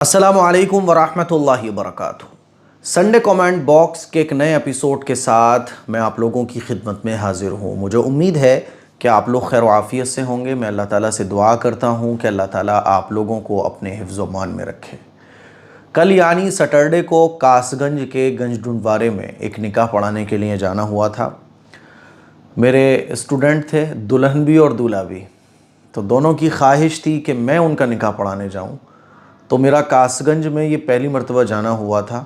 अस्सलामुअलैकुम वरहमतुल्लाहि वबरकातुहू। Sunday comment box के एक नए एपिसोड के साथ मैं आप लोगों की खिदमत में हाजिर हूँ। मुझे उम्मीद है कि आप लोग खैर आफ़ियत से होंगे। मैं अल्लाह ताला से दुआ करता हूँ कि अल्लाह ताला आप लोगों को अपने हिफ्ज़ व मान में रखे। कल यानी सैटरडे को कासगंज के गंज डुंडवारे में एक निकाह पढ़ाने के लिए जाना हुआ था। मेरे स्टूडेंट थे, दुल्हन भी और दूल्हा भी, तो दोनों की ख्वाहिश थी कि मैं उनका निकाह पढ़ाने जाऊँ। तो मेरा कासगंज में ये पहली मरतबा जाना हुआ था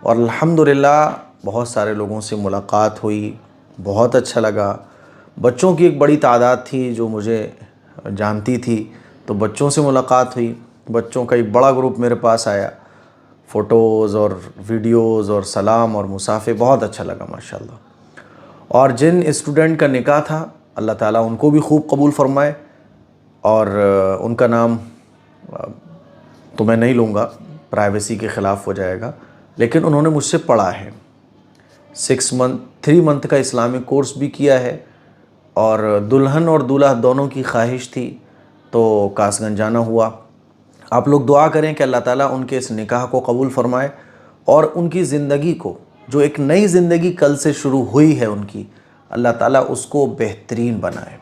और अल्हम्दुलिल्लाह बहुत सारे लोगों से मुलाकात हुई, बहुत अच्छा लगा। बच्चों की एक बड़ी तादाद थी जो मुझे जानती थी, तो बच्चों से मुलाकात हुई। बच्चों का एक बड़ा ग्रुप मेरे पास आया, फ़ोटोज़ और वीडियोज़ और सलाम और मुसाफ़े, बहुत अच्छा लगा माशाल्लाह। और जिन स्टूडेंट का निकाह था, अल्लाह ताला उनको भी खूब कबूल फ़रमाए। और उनका नाम तो मैं नहीं लूँगा, प्राइवेसी के ख़िलाफ़ हो जाएगा, लेकिन उन्होंने मुझसे पढ़ा है। 3 मंथ का इस्लामिक कोर्स भी किया है और दुल्हन और दूल्हा दोनों की ख्वाहिश थी, तो कासगंज जाना हुआ। आप लोग दुआ करें कि अल्लाह ताला उनके इस निकाह को कबूल फ़रमाए और उनकी ज़िंदगी को, जो एक नई ज़िंदगी कल से शुरू हुई है उनकी, अल्लाह ताला उसको बेहतरीन बनाए।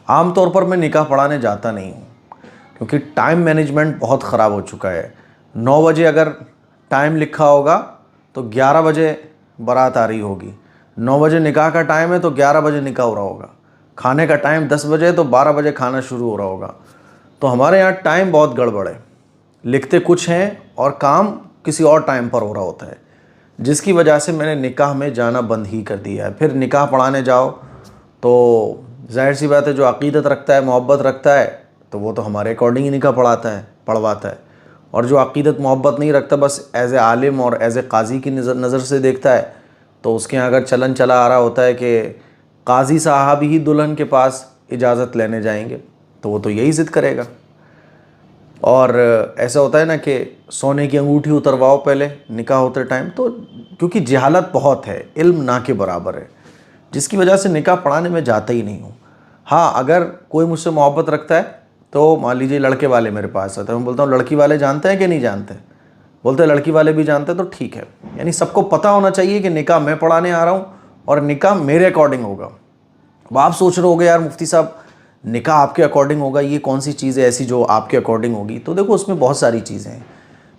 आम तौर पर मैं निकाह पढ़ाने जाता नहीं हूँ क्योंकि टाइम मैनेजमेंट बहुत ख़राब हो चुका है। 9 बजे अगर टाइम लिखा होगा तो 11 बजे बारात आ रही होगी। 9 बजे निकाह का टाइम है तो 11 बजे निकाह हो रहा होगा। खाने का टाइम 10 बजे है तो 12 बजे खाना शुरू हो रहा होगा। तो हमारे यहाँ टाइम बहुत गड़बड़ है, लिखते कुछ हैं और काम किसी और टाइम पर हो रहा होता है, जिसकी वजह से मैंने निकाह में जाना बंद ही कर दिया है। फिर निकाह पढ़ाने जाओ तो जाहिर सी बात है, जो अक़ीदत रखता है, मोहब्बत रखता है, तो वो तो हमारे अकॉर्डिंग ही निकाह पढ़वाता है। और जो अक़ीदत मोहब्बत नहीं रखता, बस एज़ ए आलिम और एज़ ए काजी की नज़र से देखता है, तो उसके यहाँ अगर चलन चला आ रहा होता है कि काजी साहब ही दुल्हन के पास इजाज़त लेने जाएंगे, तो वो तो यही ज़िद करेगा। और ऐसा होता है ना कि सोने की अंगूठी उतरवाओ पहले निकाह होते टाइम, तो क्योंकि जहालत बहुत है, इल्म ना के बराबर है, जिसकी वजह से निकाह पढ़ाने में जाता ही नहीं हूँ। हाँ, अगर कोई मुझसे मोहब्बत रखता है तो मान लीजिए लड़के वाले मेरे पास आते हैं, मैं बोलता हूँ लड़की वाले जानते हैं कि नहीं जानते, बोलते हैं लड़की वाले भी जानते हैं, तो ठीक है। यानी सबको पता होना चाहिए कि निकाह मैं पढ़ाने आ रहा हूँ और निकाह मेरे अकॉर्डिंग होगा। अब आप सोच रहे होगे यार मुफ्ती साहब, निकाह आपके अकॉर्डिंग होगा, ये कौन सी चीज़ है ऐसी जो आपके अकॉर्डिंग होगी? तो देखो, उसमें बहुत सारी चीज़ें हैं।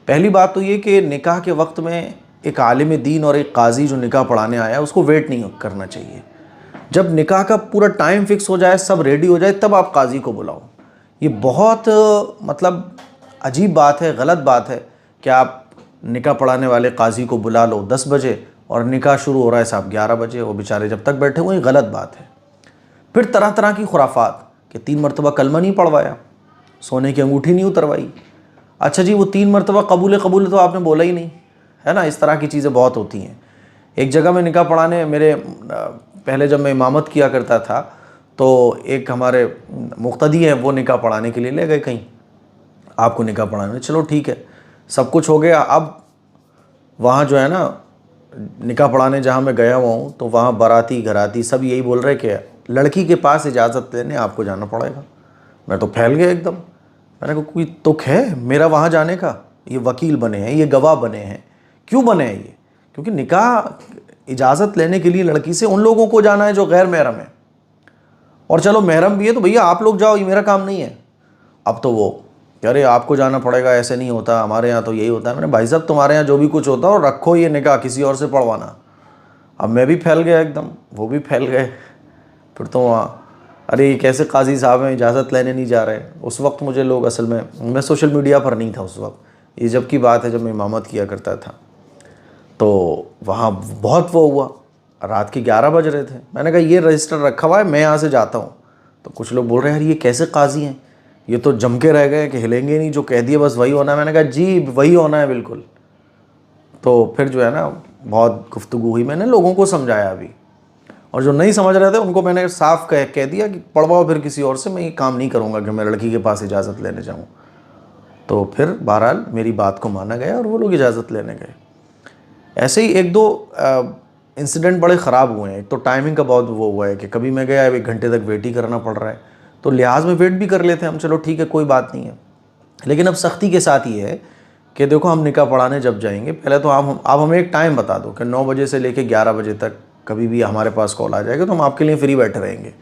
पहली बात तो ये कि निकाह के वक्त में एक आलिम दीन और एक काजी जो निकाह पढ़ाने आया, उसको वेट नहीं करना चाहिए। जब निकाह का पूरा टाइम फिक्स हो जाए, सब रेडी हो जाए, तब आप काजी को बुलाओ। ये बहुत मतलब अजीब बात है, गलत बात है कि आप निकाह पढ़ाने वाले काजी को बुला लो 10 बजे और निकाह शुरू हो रहा है साहब 11 बजे, वो बेचारे जब तक बैठे हुए, गलत बात है। फिर तरह तरह की खुराफात कि 3 मरतबा कलमा नहीं पढ़वाया, सोने की अंगूठी नहीं उतरवाई। अच्छा जी, वो 3 मरतबा कबूल तो आपने बोला ही नहीं, है ना। इस तरह की चीज़ें बहुत होती हैं। एक जगह में निकाह पढ़ाने, मेरे पहले जब मैं इमामत किया करता था, तो एक हमारे मुक्तदी हैं, वो निकाह पढ़ाने के लिए ले गए कहीं, आपको निकाह पढ़ाने। चलो ठीक है, सब कुछ हो गया। अब वहाँ जो है ना, निकाह पढ़ाने जहाँ मैं गया हुआ हूँ, तो वहाँ बाराती घराती सब यही बोल रहे कि लड़की के पास इजाज़त लेने आपको जाना पड़ेगा। मैं तो फैल गया एकदम। मैंने कहा कोई तुक है मेरा वहाँ जाने का? ये वकील बने हैं, ये गवाह बने हैं, क्यों बने हैं ये? क्योंकि निकाह इजाज़त लेने के लिए लड़की से उन लोगों को जाना है जो गैर महरम है, और चलो महरम भी है तो भैया आप लोग जाओ, ये मेरा काम नहीं है। अब तो वो अरे आपको जाना पड़ेगा, ऐसे नहीं होता, हमारे यहाँ तो यही होता है। मैंने भाई साहब, तुम्हारे यहाँ जो भी कुछ होता है और रखो ये निकाह किसी और से पढ़वाना। अब मैं भी फैल गया एकदम, वो भी फैल गए। फिर तो वहाँ अरे ये कैसे काजी साहब हैं, इजाज़त लेने नहीं जा रहे। उस वक्त मुझे लोग, असल में मैं सोशल मीडिया पर नहीं था उस वक्त, ये जब की बात है जब मैं इमामत किया करता था। तो वहाँ बहुत वो हुआ, रात के 11 बज रहे थे। मैंने कहा ये रजिस्टर रखा हुआ है, मैं यहाँ से जाता हूँ। तो कुछ लोग बोल रहे हैं यार ये कैसे काजी हैं, ये तो जम के रह गए कि हिलेंगे नहीं, जो कह दिए बस वही होना है। मैंने कहा जी वही होना है बिल्कुल। तो फिर जो है ना, बहुत गुफ्तगू हुई, मैंने लोगों को समझाया अभी, और जो नहीं समझ रहे थे उनको मैंने साफ कह दिया कि पढ़वाओ फिर किसी और से, मैं ये काम नहीं करूँगा कि मैं लड़की के पास इजाज़त लेने जाऊँ। तो फिर बहरहाल मेरी बात को माना गया और वो लोग इजाज़त लेने गए। ऐसे ही 1-2 इंसिडेंट बड़े ख़राब हुए हैं। एक तो टाइमिंग का बहुत वो हुआ है कि कभी मैं गया 1 घंटे तक वेट ही करना पड़ रहा है, तो लिहाज में वेट भी कर लेते हैं हम, चलो ठीक है कोई बात नहीं है। लेकिन अब सख्ती के साथ ये है कि देखो हम निकाह पढ़ाने जब जाएंगे, पहले तो आप हमें एक टाइम बता दो कि 9 बजे से लेकर 11 बजे तक कभी भी हमारे पास कॉल आ जाएगा तो हम आपके लिए फ्री बैठे रहेंगे।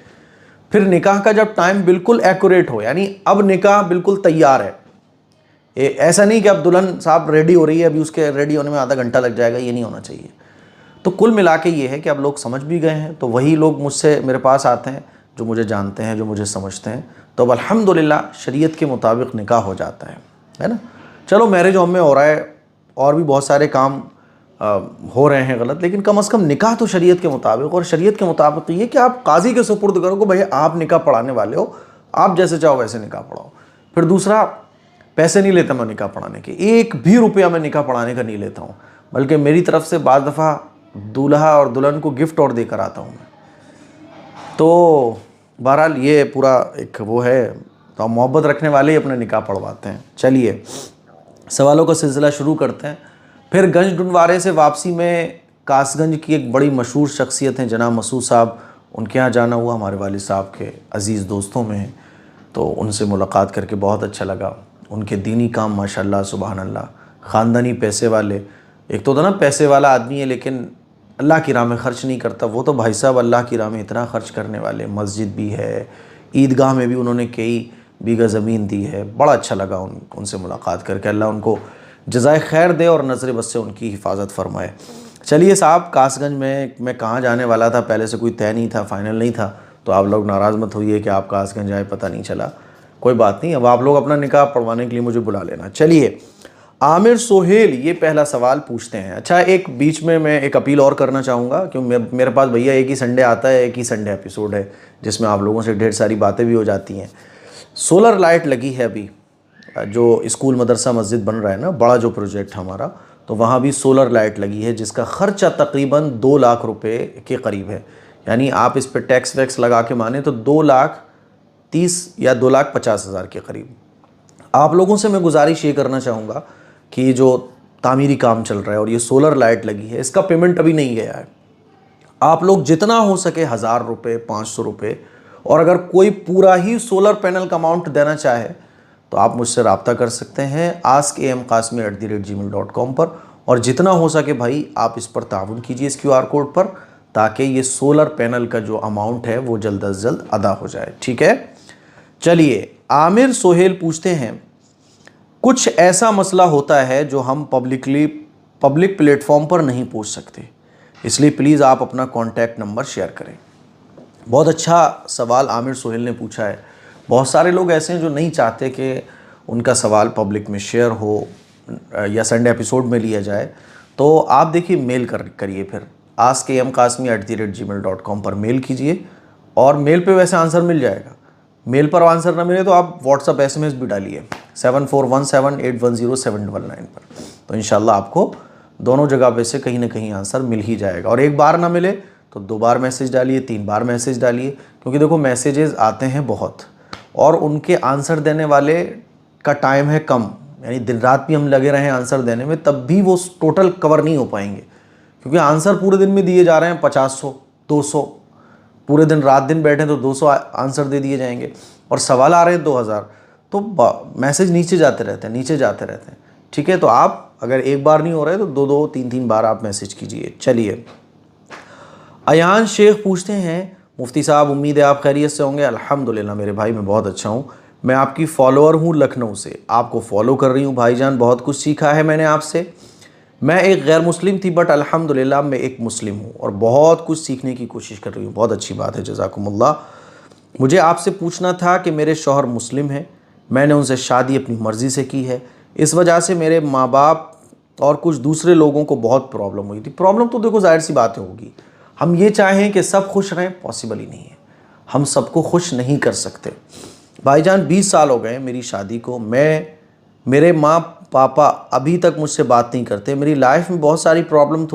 फिर निकाह का जब टाइम बिल्कुल एक्यूरेट हो, यानी अब निकाह बिल्कुल तैयार है, ऐसा नहीं कि अब दुल्हन साहब रेडी हो रही है, अभी उसके रेडी होने में आधा घंटा लग जाएगा, ये नहीं होना चाहिए। तो कुल मिला के ये है कि अब लोग समझ भी गए हैं, तो वही लोग मुझसे मेरे पास आते हैं जो मुझे जानते हैं, जो मुझे समझते हैं। तो अब अल्हम्दुलिल्लाह शरीयत के मुताबिक निकाह हो जाता है ना। चलो मैरिज होम में हो रहा है और भी बहुत सारे काम हो रहे हैं गलत, लेकिन कम से कम निकाह तो शरीयत के मुताबिक, और शरीयत के मुताबिक ये कि आप काजी के सुपुर्द करो कि भाई आप निकाह पढ़ाने वाले हो, आप जैसे चाहो वैसे निकाह पढ़ाओ। फिर दूसरा, पैसे नहीं लेता मैं निकाह पढ़ाने के, 1 भी रुपया मैं निकाह पढ़ाने का नहीं लेता हूँ, बल्कि मेरी तरफ से बाज़ दफ़ा दूल्हा और दुल्हन को गिफ्ट और देकर आता हूँ मैं। तो बहरहाल ये पूरा एक वो है, तो मोहब्बत रखने वाले ही अपने निकाह पढ़वाते हैं। चलिए सवालों का सिलसिला शुरू करते हैं। फिर गंज डुनवारे से वापसी में कासगंज की एक बड़ी मशहूर शख्सियत हैं जनाब मसूद साहब, उनके यहाँ जाना हुआ, हमारे वालिद साहब के अज़ीज़ दोस्तों में हैं। तो उनसे मुलाकात करके बहुत अच्छा लगा। उनके दीनी काम माशाल्लाह सुबहान अल्लाह, ख़ानदानी पैसे वाले, एक तो होता ना पैसे वाला आदमी है लेकिन अल्लाह की राह में ख़र्च नहीं करता, वो तो भाई साहब अल्लाह की राह में इतना ख़र्च करने वाले, मस्जिद भी है, ईदगाह में भी उन्होंने कई बीघा ज़मीन दी है। बड़ा अच्छा लगा उनसे मुलाकात करके, अल्लाह उनको जज़ाए खैर दे और नज़र बस से उनकी हिफाजत फरमाए। चलिए साहब, कासगंज में मैं कहाँ जाने वाला था, पहले से कोई तय नहीं था, फ़ाइनल नहीं था, तो आप लोग नाराज़ मत होइए कि आप कासगंज आए पता नहीं चला, कोई बात नहीं, अब आप लोग अपना निकाह पढ़वाने के लिए मुझे बुला लेना। चलिए आमिर सोहेल ये पहला सवाल पूछते हैं। अच्छा, एक बीच में मैं एक अपील और करना चाहूँगा, क्योंकि मेरे पास भैया एक ही संडे आता है, एक ही संडे एपिसोड है जिसमें आप लोगों से ढेर सारी बातें भी हो जाती हैं। सोलर लाइट लगी है अभी, जो स्कूल मदरसा मस्जिद बन रहा है ना, बड़ा जो प्रोजेक्ट हमारा, तो वहाँ भी सोलर लाइट लगी है जिसका ख़र्चा तकरीबन 2 लाख रुपए के करीब है। यानी आप इस पर टैक्स वैक्स लगा के माने तो 2,30,000 या 2,50,000 के करीब। आप लोगों से मैं गुजारिश ये करना चाहूँगा कि जो तामीरी काम चल रहा है और ये सोलर लाइट लगी है, इसका पेमेंट अभी नहीं गया है। आप लोग जितना हो सके 1,000 रुपये, 500 रुपये, और अगर कोई पूरा ही सोलर पैनल का अमाउंट देना चाहे तो आप मुझसे रब्ता कर सकते हैं askam.kasmi@gmail.com पर, और जितना हो सके भाई आप इस पर ताउन कीजिए इस QR कोड पर, ताकि ये सोलर पैनल का जो अमाउंट है वो जल्द अज जल्द अदा हो जाए। ठीक है। चलिए आमिर सोहेल पूछते हैं, कुछ ऐसा मसला होता है जो हम पब्लिक प्लेटफॉर्म पर नहीं पूछ सकते, इसलिए प्लीज़ आप अपना कॉन्टैक्ट नंबर शेयर करें। बहुत अच्छा सवाल आमिर सोहेल ने पूछा है। बहुत सारे लोग ऐसे हैं जो नहीं चाहते कि उनका सवाल पब्लिक में शेयर हो या संडे एपिसोड में लिया जाए, तो आप देखिए मेल करिए, फिर askam.kasmi@gmail.com पर मेल कीजिए, और मेल पे वैसे आंसर मिल जाएगा। मेल पर आंसर ना मिले तो आप व्हाट्सअप SMS भी डालिए 7417810799 पर, तो इंशाल्लाह आपको दोनों जगह पे से कहीं ना कहीं आंसर मिल ही जाएगा। और एक बार ना मिले तो 2 बार मैसेज डालिए, 3 बार मैसेज डालिए, क्योंकि देखो मैसेजेस आते हैं बहुत और उनके आंसर देने वाले का टाइम है कम, यानी दिन रात भी हम लगे रहें आंसर देने में तब भी वो टोटल कवर नहीं हो पाएंगे, क्योंकि आंसर पूरे दिन में दिए जा रहे हैं 50-100, 200, पूरे दिन रात दिन बैठे तो 200 आंसर दे दिए जाएंगे, और सवाल आ रहे हैं 2,000, तो मैसेज नीचे जाते रहते हैं, नीचे जाते रहते हैं। ठीक है, तो आप अगर एक बार नहीं हो रहे तो 2-2, 3-3 बार आप मैसेज कीजिए। चलिए अयान शेख पूछते हैं, मुफ्ती साहब उम्मीद है आप खैरियत से होंगे। अल्हम्दुलिल्लाह मेरे भाई मैं बहुत अच्छा हूँ, मैं आपकी फॉलोअर हूँ लखनऊ से, आपको फॉलो कर रही हूँ भाईजान, बहुत कुछ सीखा है मैंने आपसे। मैं एक गैर मुस्लिम थी बट अल्हम्दुलिल्लाह मैं एक मुस्लिम हूँ और बहुत कुछ सीखने की कोशिश कर रही हूँ। बहुत अच्छी बात है, जज़ाकुमुल्लाह। मुझे आपसे पूछना था कि मेरे शौहर मुस्लिम हैं, मैंने उनसे शादी अपनी मर्ज़ी से की है, इस वजह से मेरे माँ बाप और कुछ दूसरे लोगों को बहुत प्रॉब्लम हुई थी। प्रॉब्लम तो देखो जाहिर सी बातें होगी, हम ये चाहें कि सब खुश रहें पॉसिबल ही नहीं है, हम सबको खुश नहीं कर सकते। भाईजान 20 साल हो गए मेरी शादी को, मेरे माँ पापा अभी तक मुझसे बात नहीं करते, मेरी लाइफ में बहुत सारी प्रॉब्लम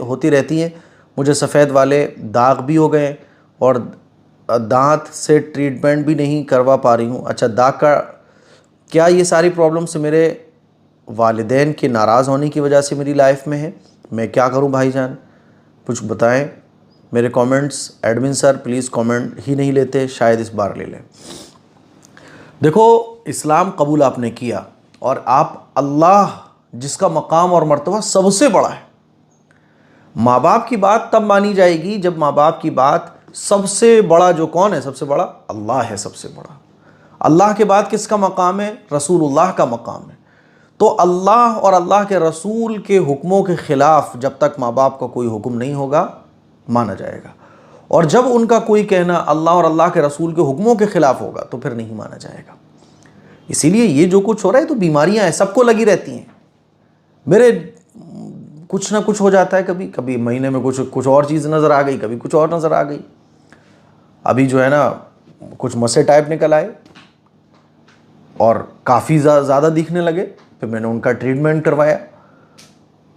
होती रहती हैं। मुझे सफ़ेद वाले दाग भी हो गए और दांत से ट्रीटमेंट भी नहीं करवा पा रही हूँ। अच्छा, दाग का क्या ये सारी प्रॉब्लम से मेरे वालिदैन के नाराज़ होने की वजह से मेरी लाइफ में है? मैं क्या करूँ भाईजान, कुछ बताएं। मेरे comments admin sir please comment ही नहीं लेते, शायद इस बार ले लें। देखो इस्लाम कबूल आपने किया और आप अल्लाह जिसका मकाम और मर्तबा सबसे बड़ा है। माँ बाप की बात तब मानी जाएगी जब माँ बाप की बात सबसे बड़ा जो कौन है, सबसे बड़ा अल्लाह है। सबसे बड़ा अल्लाह के बाद किसका मकाम है? रसूलुल्लाह का मकाम है। तो अल्लाह और अल्लाह के रसूल के हुक्मों के ख़िलाफ़ जब तक माँ बाप का कोई हुक्म नहीं होगा माना जाएगा, और जब उनका कोई कहना अल्लाह और अल्लाह के रसूल के हुक्मों के ख़िलाफ़ होगा तो फिर नहीं माना जाएगा। इसीलिए ये जो कुछ हो रहा है तो बीमारियां हैं, सबको लगी रहती हैं। मेरे कुछ ना कुछ हो जाता है, कभी कभी महीने में कुछ और चीज़ नज़र आ गई, कभी कुछ और नज़र आ गई। अभी जो है ना कुछ मसे टाइप निकल आए और काफ़ी ज़्यादा दिखने लगे, फिर मैंने उनका ट्रीटमेंट करवाया।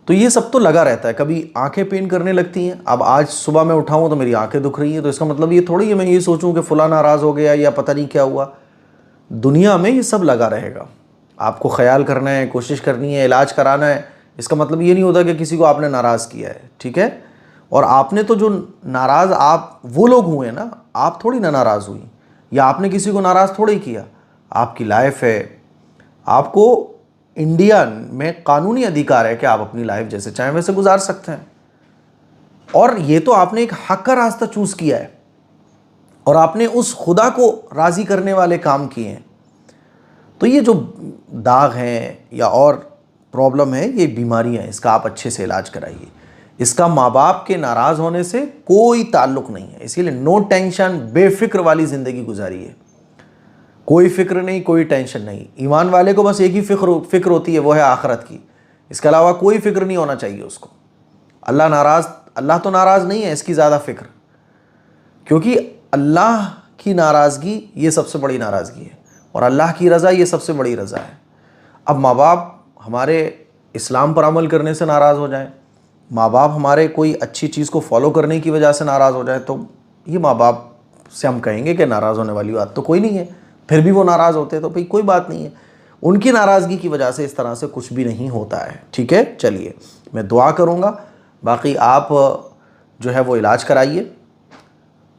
तो ये सब तो लगा रहता है। कभी आंखें पेन करने लगती हैं। अब आज सुबह मैं उठाऊँ तो मेरी आंखें दुख रही हैं, तो इसका मतलब ये थोड़ी है मैं ये सोचूं कि फ़लाँ नाराज़ हो गया या पता नहीं क्या हुआ। दुनिया में ये सब लगा रहेगा। आपको ख्याल करना है, कोशिश करनी है, इलाज कराना है। इसका मतलब ये नहीं होता कि किसी को आपने नाराज़ किया है, ठीक है। और आपने तो जो नाराज़ आप वो लोग हुए ना, आप थोड़ी ना नाराज़ हुई, या आपने किसी को नाराज़ थोड़ी किया। आपकी लाइफ है, आपको इंडिया में कानूनी अधिकार है कि आप अपनी लाइफ जैसे चाहें वैसे गुजार सकते हैं। और ये तो आपने एक हक का रास्ता चूज़ किया है और आपने उस खुदा को राज़ी करने वाले काम किए हैं। तो ये जो दाग हैं या और प्रॉब्लम है, ये बीमारियां हैं, इसका आप अच्छे से इलाज कराइए। इसका माँ बाप के नाराज़ होने से कोई ताल्लुक़ नहीं है। इसीलिए नो टेंशन, बेफिक्र वाली ज़िंदगी गुजारिए। कोई फिक्र नहीं, कोई टेंशन नहीं। ईमान वाले को बस एक ही फिक्र होती है, वो है आखिरत की। इसके अलावा कोई फिक्र नहीं होना चाहिए उसको। अल्लाह तो नाराज़ नहीं है, इसकी ज़्यादा फिक्र, क्योंकि अल्लाह की नाराज़गी ये सबसे बड़ी नाराज़गी है और अल्लाह की रज़ा ये सबसे बड़ी रज़ा है। अब माँ बाप हमारे इस्लाम पर अमल करने से नाराज़ हो जाएं, माँ बाप हमारे कोई अच्छी चीज़ को फॉलो करने की वजह से नाराज़ हो जाए, तो ये माँ बाप से हम कहेंगे कि नाराज़ होने वाली बात तो कोई नहीं है। फिर भी वो नाराज़ होते तो भाई कोई बात नहीं है। उनकी नाराज़गी की वजह से इस तरह से कुछ भी नहीं होता है, ठीक है। चलिए, मैं दुआ करूँगा, बाकी आप जो है वो इलाज कराइए।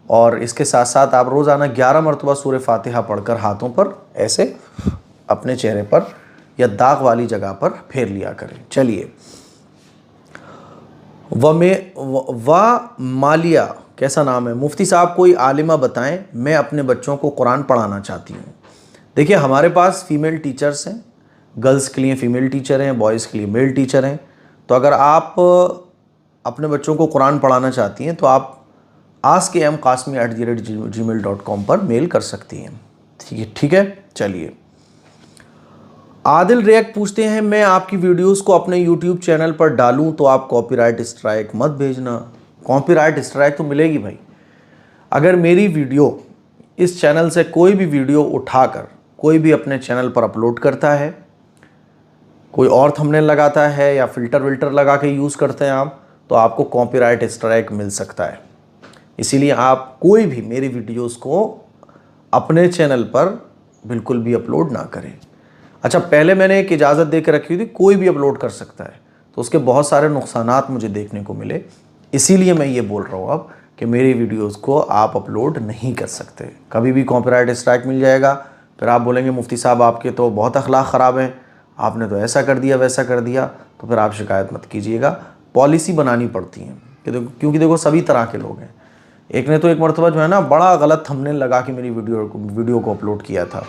और इसके साथ साथ आप रोज़ाना 11 मरतबा सूरह फातिहा पढ़कर हाथों पर ऐसे अपने चेहरे पर या दाग वाली जगह पर फेर लिया करें। चलिए, मालिया कैसा नाम है? मुफ्ती साहब कोई आलिमा बताएं, मैं अपने बच्चों को कुरान पढ़ाना चाहती हूँ। देखिए, हमारे पास फ़ीमेल टीचर्स हैं, गर्ल्स के लिए फ़ीमेल टीचर हैं, बॉयज़ के लिए मेल टीचर हैं। तो अगर आप अपने बच्चों को कुरान पढ़ाना चाहती हैं तो आप askmqasmi@gmail.com पर मेल कर सकती हैं, ठीक है। चलिए, आदिल रिएक्ट पूछते हैं, मैं आपकी वीडियोस को अपने यूट्यूब चैनल पर डालूं तो आप कॉपीराइट स्ट्राइक मत भेजना। कॉपीराइट स्ट्राइक तो मिलेगी भाई। अगर मेरी वीडियो इस चैनल से कोई भी वीडियो उठाकर कोई भी अपने चैनल पर अपलोड करता है, कोई और थंबनेल लगाता है या फ़िल्टर विल्टर लगा के यूज़ करते हैं आप, तो आपको कॉपीराइट स्ट्राइक मिल सकता है। इसीलिए आप कोई भी मेरी वीडियोस को अपने चैनल पर बिल्कुल भी अपलोड ना करें। अच्छा, पहले मैंने एक इजाज़त दे के रखी हुई थी, कोई भी अपलोड कर सकता है, तो उसके बहुत सारे नुकसानात मुझे देखने को मिले। इसीलिए मैं ये बोल रहा हूँ अब कि मेरी वीडियोस को आप अपलोड नहीं कर सकते। कभी भी कॉपीराइट स्ट्राइक मिल जाएगा, फिर आप बोलेंगे मुफ्ती साहब आपके तो बहुत अखलाक ख़राब हैं, आपने तो ऐसा कर दिया वैसा कर दिया, तो फिर आप शिकायत मत कीजिएगा। पॉलिसी बनानी पड़ती है क्योंकि देखो सभी तरह के लोग हैं। एक ने तो एक मरतबा जो है ना बड़ा गलत थंबनेल लगा के मेरी वीडियो को अपलोड किया था,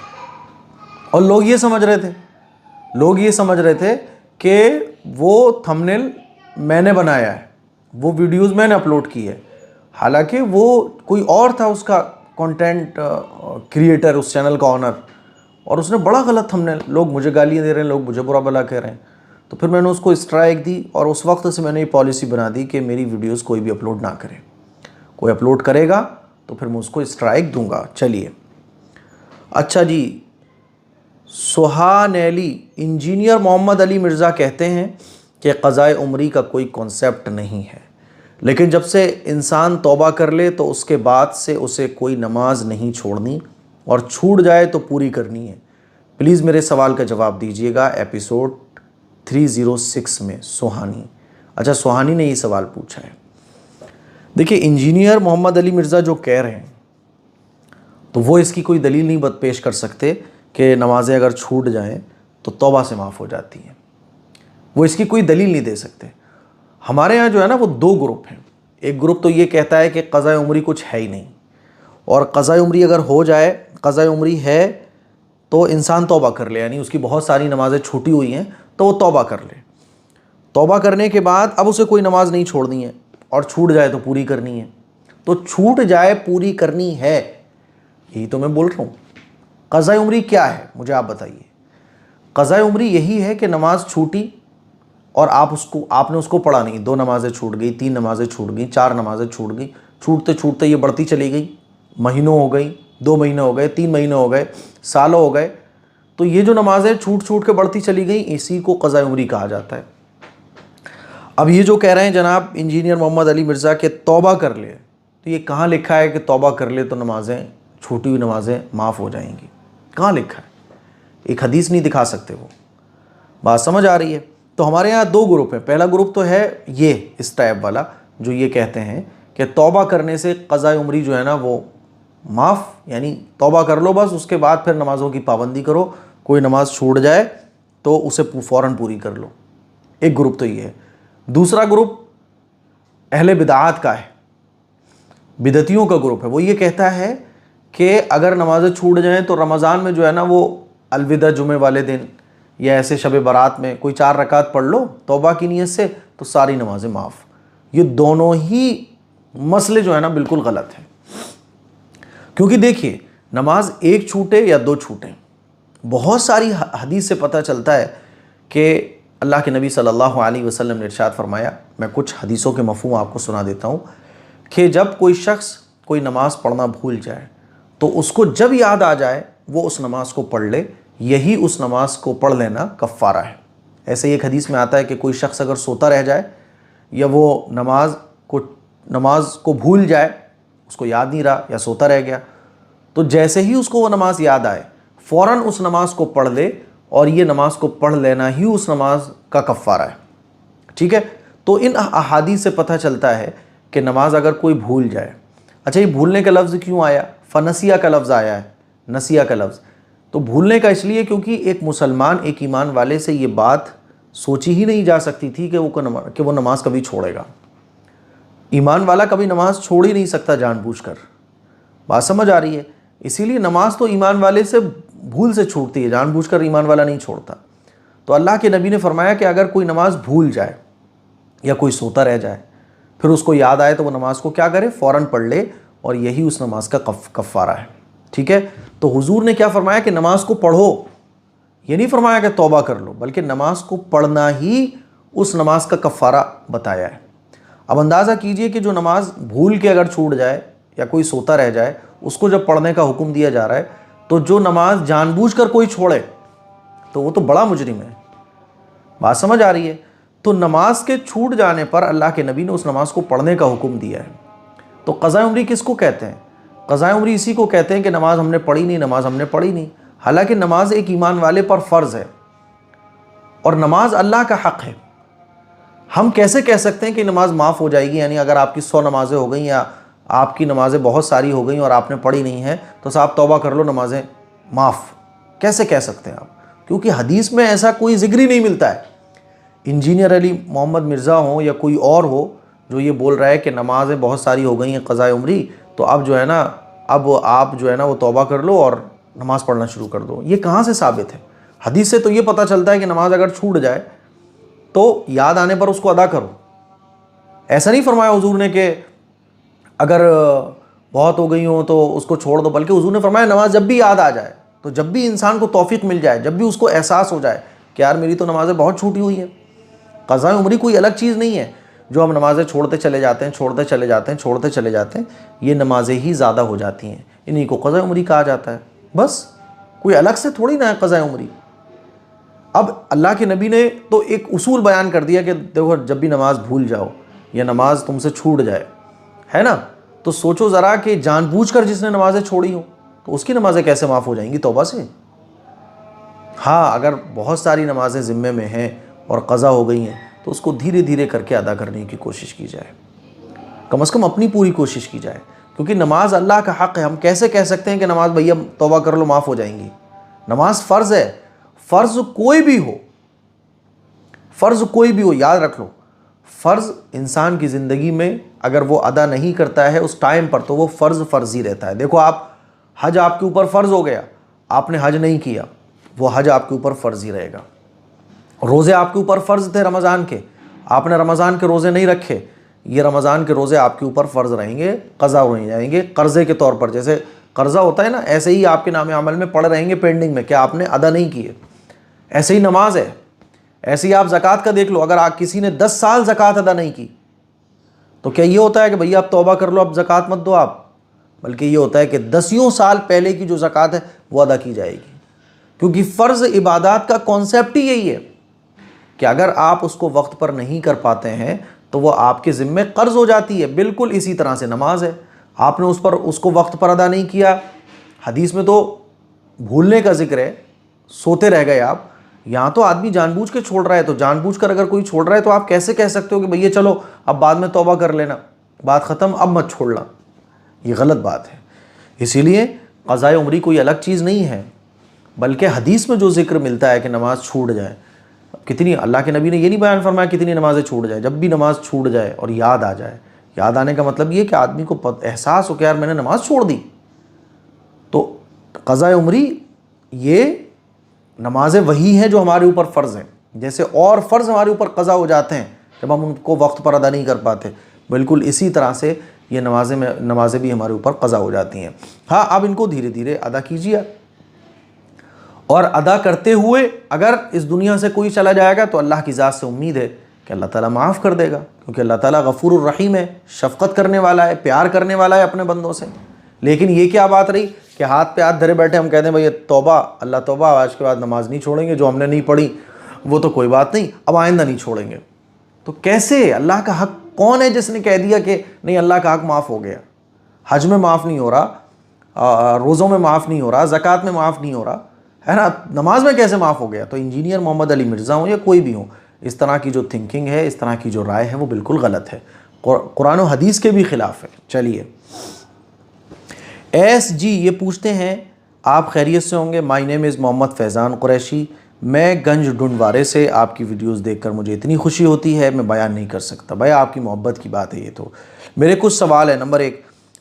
और लोग ये समझ रहे थे कि वो थंबनेल मैंने बनाया है, वो वीडियोस मैंने अपलोड की है। हालांकि वो कोई और था, उसका कंटेंट क्रिएटर, उस चैनल का ऑनर, और उसने बड़ा गलत थंबनेल, लोग मुझे गालियाँ दे रहे हैं, लोग मुझे बुरा भला कह रहे हैं। तो फिर मैंने उसको स्ट्राइक दी और उस वक्त से मैंने ये पॉलिसी बना दी कि मेरी वीडियोस कोई भी अपलोड ना करे। कोई अपलोड करेगा तो फिर मैं उसको स्ट्राइक दूंगा। चलिए, अच्छा जी, सुहानैली, इंजीनियर मोहम्मद अली मिर्ज़ा कहते हैं कि क़ज़ाए उम्री का कोई कॉन्सेप्ट नहीं है, लेकिन जब से इंसान तौबा कर ले तो उसके बाद से उसे कोई नमाज नहीं छोड़नी और छूट जाए तो पूरी करनी है। प्लीज़ मेरे सवाल का जवाब दीजिएगा। एपिसोड 306 में सुहानी, अच्छा सुहानी ने ये सवाल पूछा है। देखिए, इंजीनियर मोहम्मद अली मिर्ज़ा जो कह रहे हैं तो वो इसकी कोई दलील नहीं पेश कर सकते कि नमाज़ें अगर छूट जाएं तो तौबा से माफ़ हो जाती हैं। वो इसकी कोई दलील नहीं दे सकते। हमारे यहाँ जो है ना वो दो ग्रुप हैं। एक ग्रुप तो ये कहता है कि क़ज़ा उम्री कुछ है ही नहीं, और क़ज़ा उम्री अगर हो जाए, क़ज़ा उम्री है तो इंसान तौबा कर ले, यानी उसकी बहुत सारी नमाज़ें छूटी हुई हैं तो वो तौबा कर ले। तौबा करने के बाद अब उसे कोई नमाज नहीं छोड़नी है, और छूट जाए तो पूरी करनी है। तो छूट जाए पूरी करनी है, यही तो मैं बोल रहा हूँ। क़ज़ा उम्री क्या है मुझे आप बताइए। क़ज़ा उम्री यही है कि नमाज छूटी और आपने उसको पढ़ा नहीं, 2 नमाज़ें छूट गई, 3 नमाज़ें छूट गई, 4 नमाज़ें छूट गई, छूटते छूटते ये बढ़ती चली गई, महीनों हो गई, 2 महीने हो गए, 3 महीने हो गए, सालों हो गए। तो ये जो नमाज़ें छूट छूट के बढ़ती चली गई, इसी को क़ज़ा उम्री कहा जाता है। अब ये जो कह रहे हैं जनाब इंजीनियर मोहम्मद अली मिर्ज़ा के तौबा कर ले, तो ये कहाँ लिखा है कि तौबा कर ले तो नमाज़ें, छूटी हुई नमाज़ें माफ़ हो जाएंगी? कहाँ लिखा है? एक हदीस नहीं दिखा सकते वो। बात समझ आ रही है? तो हमारे यहाँ 2 ग्रुप हैं। पहला ग्रुप तो है ये इस टाइप वाला, जो ये कहते हैं कि तौबा करने से क़ज़ा उम्री जो है ना वो माफ़, यानी तौबा कर लो बस, उसके बाद फिर नमाज़ों की पाबंदी करो, कोई नमाज छूट जाए तो उसे फ़ौरन पूरी कर लो। एक ग्रुप तो ये है। दूसरा ग्रुप अहले बिदात का है, बिदतियों का ग्रुप है। वो ये कहता है कि अगर नमाज़ें छूट जाएँ तो रमज़ान में जो है ना वो अलविदा जुमे वाले दिन या ऐसे शब बारात में कोई 4 रकात पढ़ लो तौबा की नीयत से, तो सारी नमाज़ें माफ़। ये दोनों ही मसले जो है ना बिल्कुल गलत है। क्योंकि देखिए, नमाज एक छूटे या 2 छूटें, बहुत सारी हदीस से पता चलता है कि अल्लाह के नबी सल्लल्लाहु अलैहि वसल्लम ने इरशाद फरमाया। मैं कुछ हदीसों के मफ़हूम आपको सुना देता हूँ कि जब कोई शख्स कोई नमाज़ पढ़ना भूल जाए तो उसको जब याद आ जाए वो उस नमाज को पढ़ ले, यही उस नमाज को पढ़ लेना कफ़ारा है। ऐसे एक हदीस में आता है कि कोई शख्स अगर सोता रह जाए या वो नमाज को भूल जाए, उसको याद नहीं रहा या सोता रह गया, तो जैसे ही उसको वो नमाज याद आए फ़ौरन उस नमाज को पढ़ ले, और ये नमाज को पढ़ लेना ही उस नमाज का कफ़ारा है। ठीक है? तो इन अहादीस से पता चलता है कि नमाज अगर कोई भूल जाए, अच्छा ये भूलने का लफ्ज़ क्यों आया? फ़नसिया का लफ्ज़ आया है, नसिया का लफ्ज़। तो भूलने का इसलिए क्योंकि एक मुसलमान, एक ईमान वाले से ये बात सोची ही नहीं जा सकती थी कि वो नमाज कभी छोड़ेगा। ईमान वाला कभी नमाज छोड़ ही नहीं सकता जानबूझकर। बात समझ आ रही है? इसीलिए नमाज तो ईमान वाले से भूल से छूटती है, जानबूझकर ईमान वाला नहीं छोड़ता। तो अल्लाह के नबी ने फरमाया कि अगर कोई नमाज भूल जाए या कोई सोता रह जाए, फिर उसको याद आए तो वो नमाज को क्या करे? फ़ौरन पढ़ ले, और यही उस नमाज का कफ़ारा है। ठीक है? तो हुजूर ने क्या फरमाया कि नमाज को पढ़ो, ये नहीं फरमाया कि तौबा कर लो, बल्कि नमाज को पढ़ना ही उस नमाज का कफ़ारा बताया है। अब अंदाज़ा कीजिए कि जो नमाज भूल के अगर छूट जाए या कोई सोता रह जाए, उसको जब पढ़ने का हुक्म दिया जा रहा है, तो जो नमाज जानबूझकर कोई छोड़े तो वो तो बड़ा मुजरिम है। बात समझ आ रही है? तो नमाज के छूट जाने पर अल्लाह के नबी ने उस नमाज को पढ़ने का हुक्म दिया है। तो क़ज़ा उम्री किसको कहते हैं? क़ज़ा उम्री इसी को कहते हैं कि नमाज हमने पढ़ी नहीं, नमाज हमने पढ़ी नहीं। हालांकि नमाज एक ईमान वाले पर फ़र्ज़ है और नमाज अल्लाह का हक़ है। हम कैसे कह सकते हैं कि नमाज माफ़ हो जाएगी? यानी अगर आपकी 100 नमाज़ें हो गई या आपकी नमाज़ें बहुत सारी हो गई और आपने पढ़ी नहीं है, तो साहब तौबा कर लो, नमाज़ें माफ़, कैसे कह सकते हैं आप? क्योंकि हदीस में ऐसा कोई ज़िक्र ही नहीं मिलता है। इंजीनियर अली मोहम्मद मिर्ज़ा हो या कोई और हो जो ये बोल रहा है कि नमाज़ें बहुत सारी हो गई हैं क़ज़ा उम्री, तो अब जो है ना, अब आप जो है ना वो तौबा कर लो और नमाज़ पढ़ना शुरू कर दो, ये कहाँ से साबित है? हदीस से तो ये पता चलता है कि नमाज अगर छूट जाए तो याद आने पर उसको अदा करो। ऐसा नहीं फरमाया हुजूर ने कि अगर बहुत हो गई हो तो उसको छोड़ दो, बल्कि हुजूर ने फरमाया नमाज जब भी याद आ जाए, तो जब भी इंसान को तौफीक मिल जाए, जब भी उसको एहसास हो जाए कि यार मेरी तो नमाज़ें बहुत छूटी हुई हैं। क़ज़ा उम्री कोई अलग चीज़ नहीं है जो हम नमाज़ें छोड़ते चले जाते हैं, छोड़ते चले जाते हैं, छोड़ते चले जाते हैं। ये नमाज़ें ही ज़्यादा हो जाती हैं, इन्हीं को क़ज़ा उम्री कहा जाता है। बस कोई अलग से थोड़ी ना है क़ज़ा उम्री। अब अल्लाह के नबी ने तो एक उसूल बयान कर दिया कि देखो जब भी नमाज भूल जाओ या नमाज तुमसे छूट जाए, है ना, तो सोचो ज़रा कि जानबूझकर जिसने नमाज़ें छोड़ी हो तो उसकी नमाज़ें कैसे माफ़ हो जाएंगी तौबा से? हाँ, अगर बहुत सारी नमाज़ें ज़िम्मे में हैं और क़ज़ा हो गई हैं तो उसको धीरे धीरे करके अदा करने की कोशिश की जाए, कम से कम अपनी पूरी कोशिश की जाए, क्योंकि नमाज अल्लाह का हक़ है। हम कैसे कह सकते हैं कि नमाज भैया तौबा कर लो माफ़ हो जाएंगी? नमाज फ़र्ज़ है। फ़र्ज़ कोई भी हो, फ़र्ज़ कोई भी हो, याद रख लो, फ़र्ज़ इंसान की ज़िंदगी में अगर वो अदा नहीं करता है उस टाइम पर, तो वो फ़र्ज़ ही रहता है। देखो, आप हज आपके ऊपर फ़र्ज़ हो गया, आपने हज नहीं किया, वो हज आपके ऊपर फ़र्ज़ ही रहेगा। रोज़े आपके ऊपर फ़र्ज़ थे रमज़ान के, आपने रमज़ान के रोज़े नहीं रखे, ये रमज़ान के रोज़े आपके ऊपर फ़र्ज़ रहेंगे, क़ज़ा हो जाएंगे कर्ज़े के तौर पर। जैसे कर्ज़ा होता है ना, ऐसे ही आपके नाम अमल में पड़े रहेंगे पेंडिंग में, क्या आपने अदा नहीं किए। ऐसे ही नमाज है, ऐसे ही आप ज़कात का देख लो, अगर आप किसी ने 10 साल ज़कात अदा नहीं की, तो क्या ये होता है कि भैया आप तौबा कर लो, अब ज़कात मत दो आप, बल्कि ये होता है कि 10 साल पहले की जो ज़कात है वो अदा की जाएगी। क्योंकि फ़र्ज़ इबादत का कॉन्सेप्ट ही यही है कि अगर आप उसको वक्त पर नहीं कर पाते हैं तो वो आपके ज़िम्मे कर्ज़ हो जाती है। बिल्कुल इसी तरह से नमाज है, आपने उसको वक्त पर अदा नहीं किया, हदीस में तो भूलने का जिक्र है, सोते रह गए आप। यहाँ तो आदमी जानबूझ के छोड़ रहा है, तो जानबूझ कर अगर कोई छोड़ रहा है तो आप कैसे कह सकते हो कि भैया चलो अब बाद में तौबा कर लेना, बात ख़त्म, अब मत छोड़ना। ये गलत बात है। इसीलिए क़ज़ाए उम्री कोई अलग चीज़ नहीं है, बल्कि हदीस में जो जिक्र मिलता है कि नमाज छूट जाए, कितनी, अल्लाह के नबी ने ये नहीं बयान फरमाया कितनी नमाज़ें छूट जाए, जब भी नमाज छूट जाए और याद आ जाए। याद आने का मतलब ये कि आदमी को एहसास हो कि यार मैंने नमाज छोड़ दी, तो क़ज़ाए उम्री ये नमाज़ें वही हैं जो हमारे ऊपर फ़र्ज़ हैं। जैसे और फ़र्ज़ हमारे ऊपर क़ज़ा हो जाते हैं जब हम उनको वक्त पर अदा नहीं कर पाते, बिल्कुल इसी तरह से ये नमाज़ें भी हमारे ऊपर क़ज़ा हो जाती हैं। हाँ, अब इनको धीरे धीरे अदा कीजिए, और अदा करते हुए अगर इस दुनिया से कोई चला जाएगा तो अल्लाह की ज़ात से उम्मीद है कि अल्लाह ताला माफ़ कर देगा, क्योंकि अल्लाह ताला गफ़ूरुर रहीम है, शफ़क़त करने वाला है, प्यार करने वाला है अपने बंदों से। लेकिन ये क्या बात रही कि हाथ पे हाथ धरे बैठे हम कहते हैं भैया तौबा, अल्लाह तौबा, आज के बाद नमाज नहीं छोड़ेंगे, जो हमने नहीं पढ़ी वो तो कोई बात नहीं, अब आइंदा नहीं छोड़ेंगे। तो कैसे? अल्लाह का हक़ कौन है जिसने कह दिया कि नहीं अल्लाह का हक़ माफ़ हो गया? हज में माफ़ नहीं हो रहा, रोज़ों में माफ़ नहीं हो रहा, ज़कात में माफ़ नहीं हो रहा, है ना, नमाज में कैसे माफ़ हो गया? तो इंजीनियर मोहम्मद अली मिर्ज़ा हो या कोई भी हो, इस तरह की जो थिंकिंग है, इस तरह की जो राय है, वो बिल्कुल गलत है, कुरान और हदीस के भी ख़िलाफ़ है। चलिए, एस जी ये पूछते हैं, आप खैरियत से होंगे? My name is Mohammad Faizan Qureshi, मैं गंज डुंडवारे से आपकी वीडियोस देखकर मुझे इतनी खुशी होती है मैं बयान नहीं कर सकता। भाई आपकी मोहब्बत की बात है ये तो। मेरे कुछ सवाल है। नंबर 1,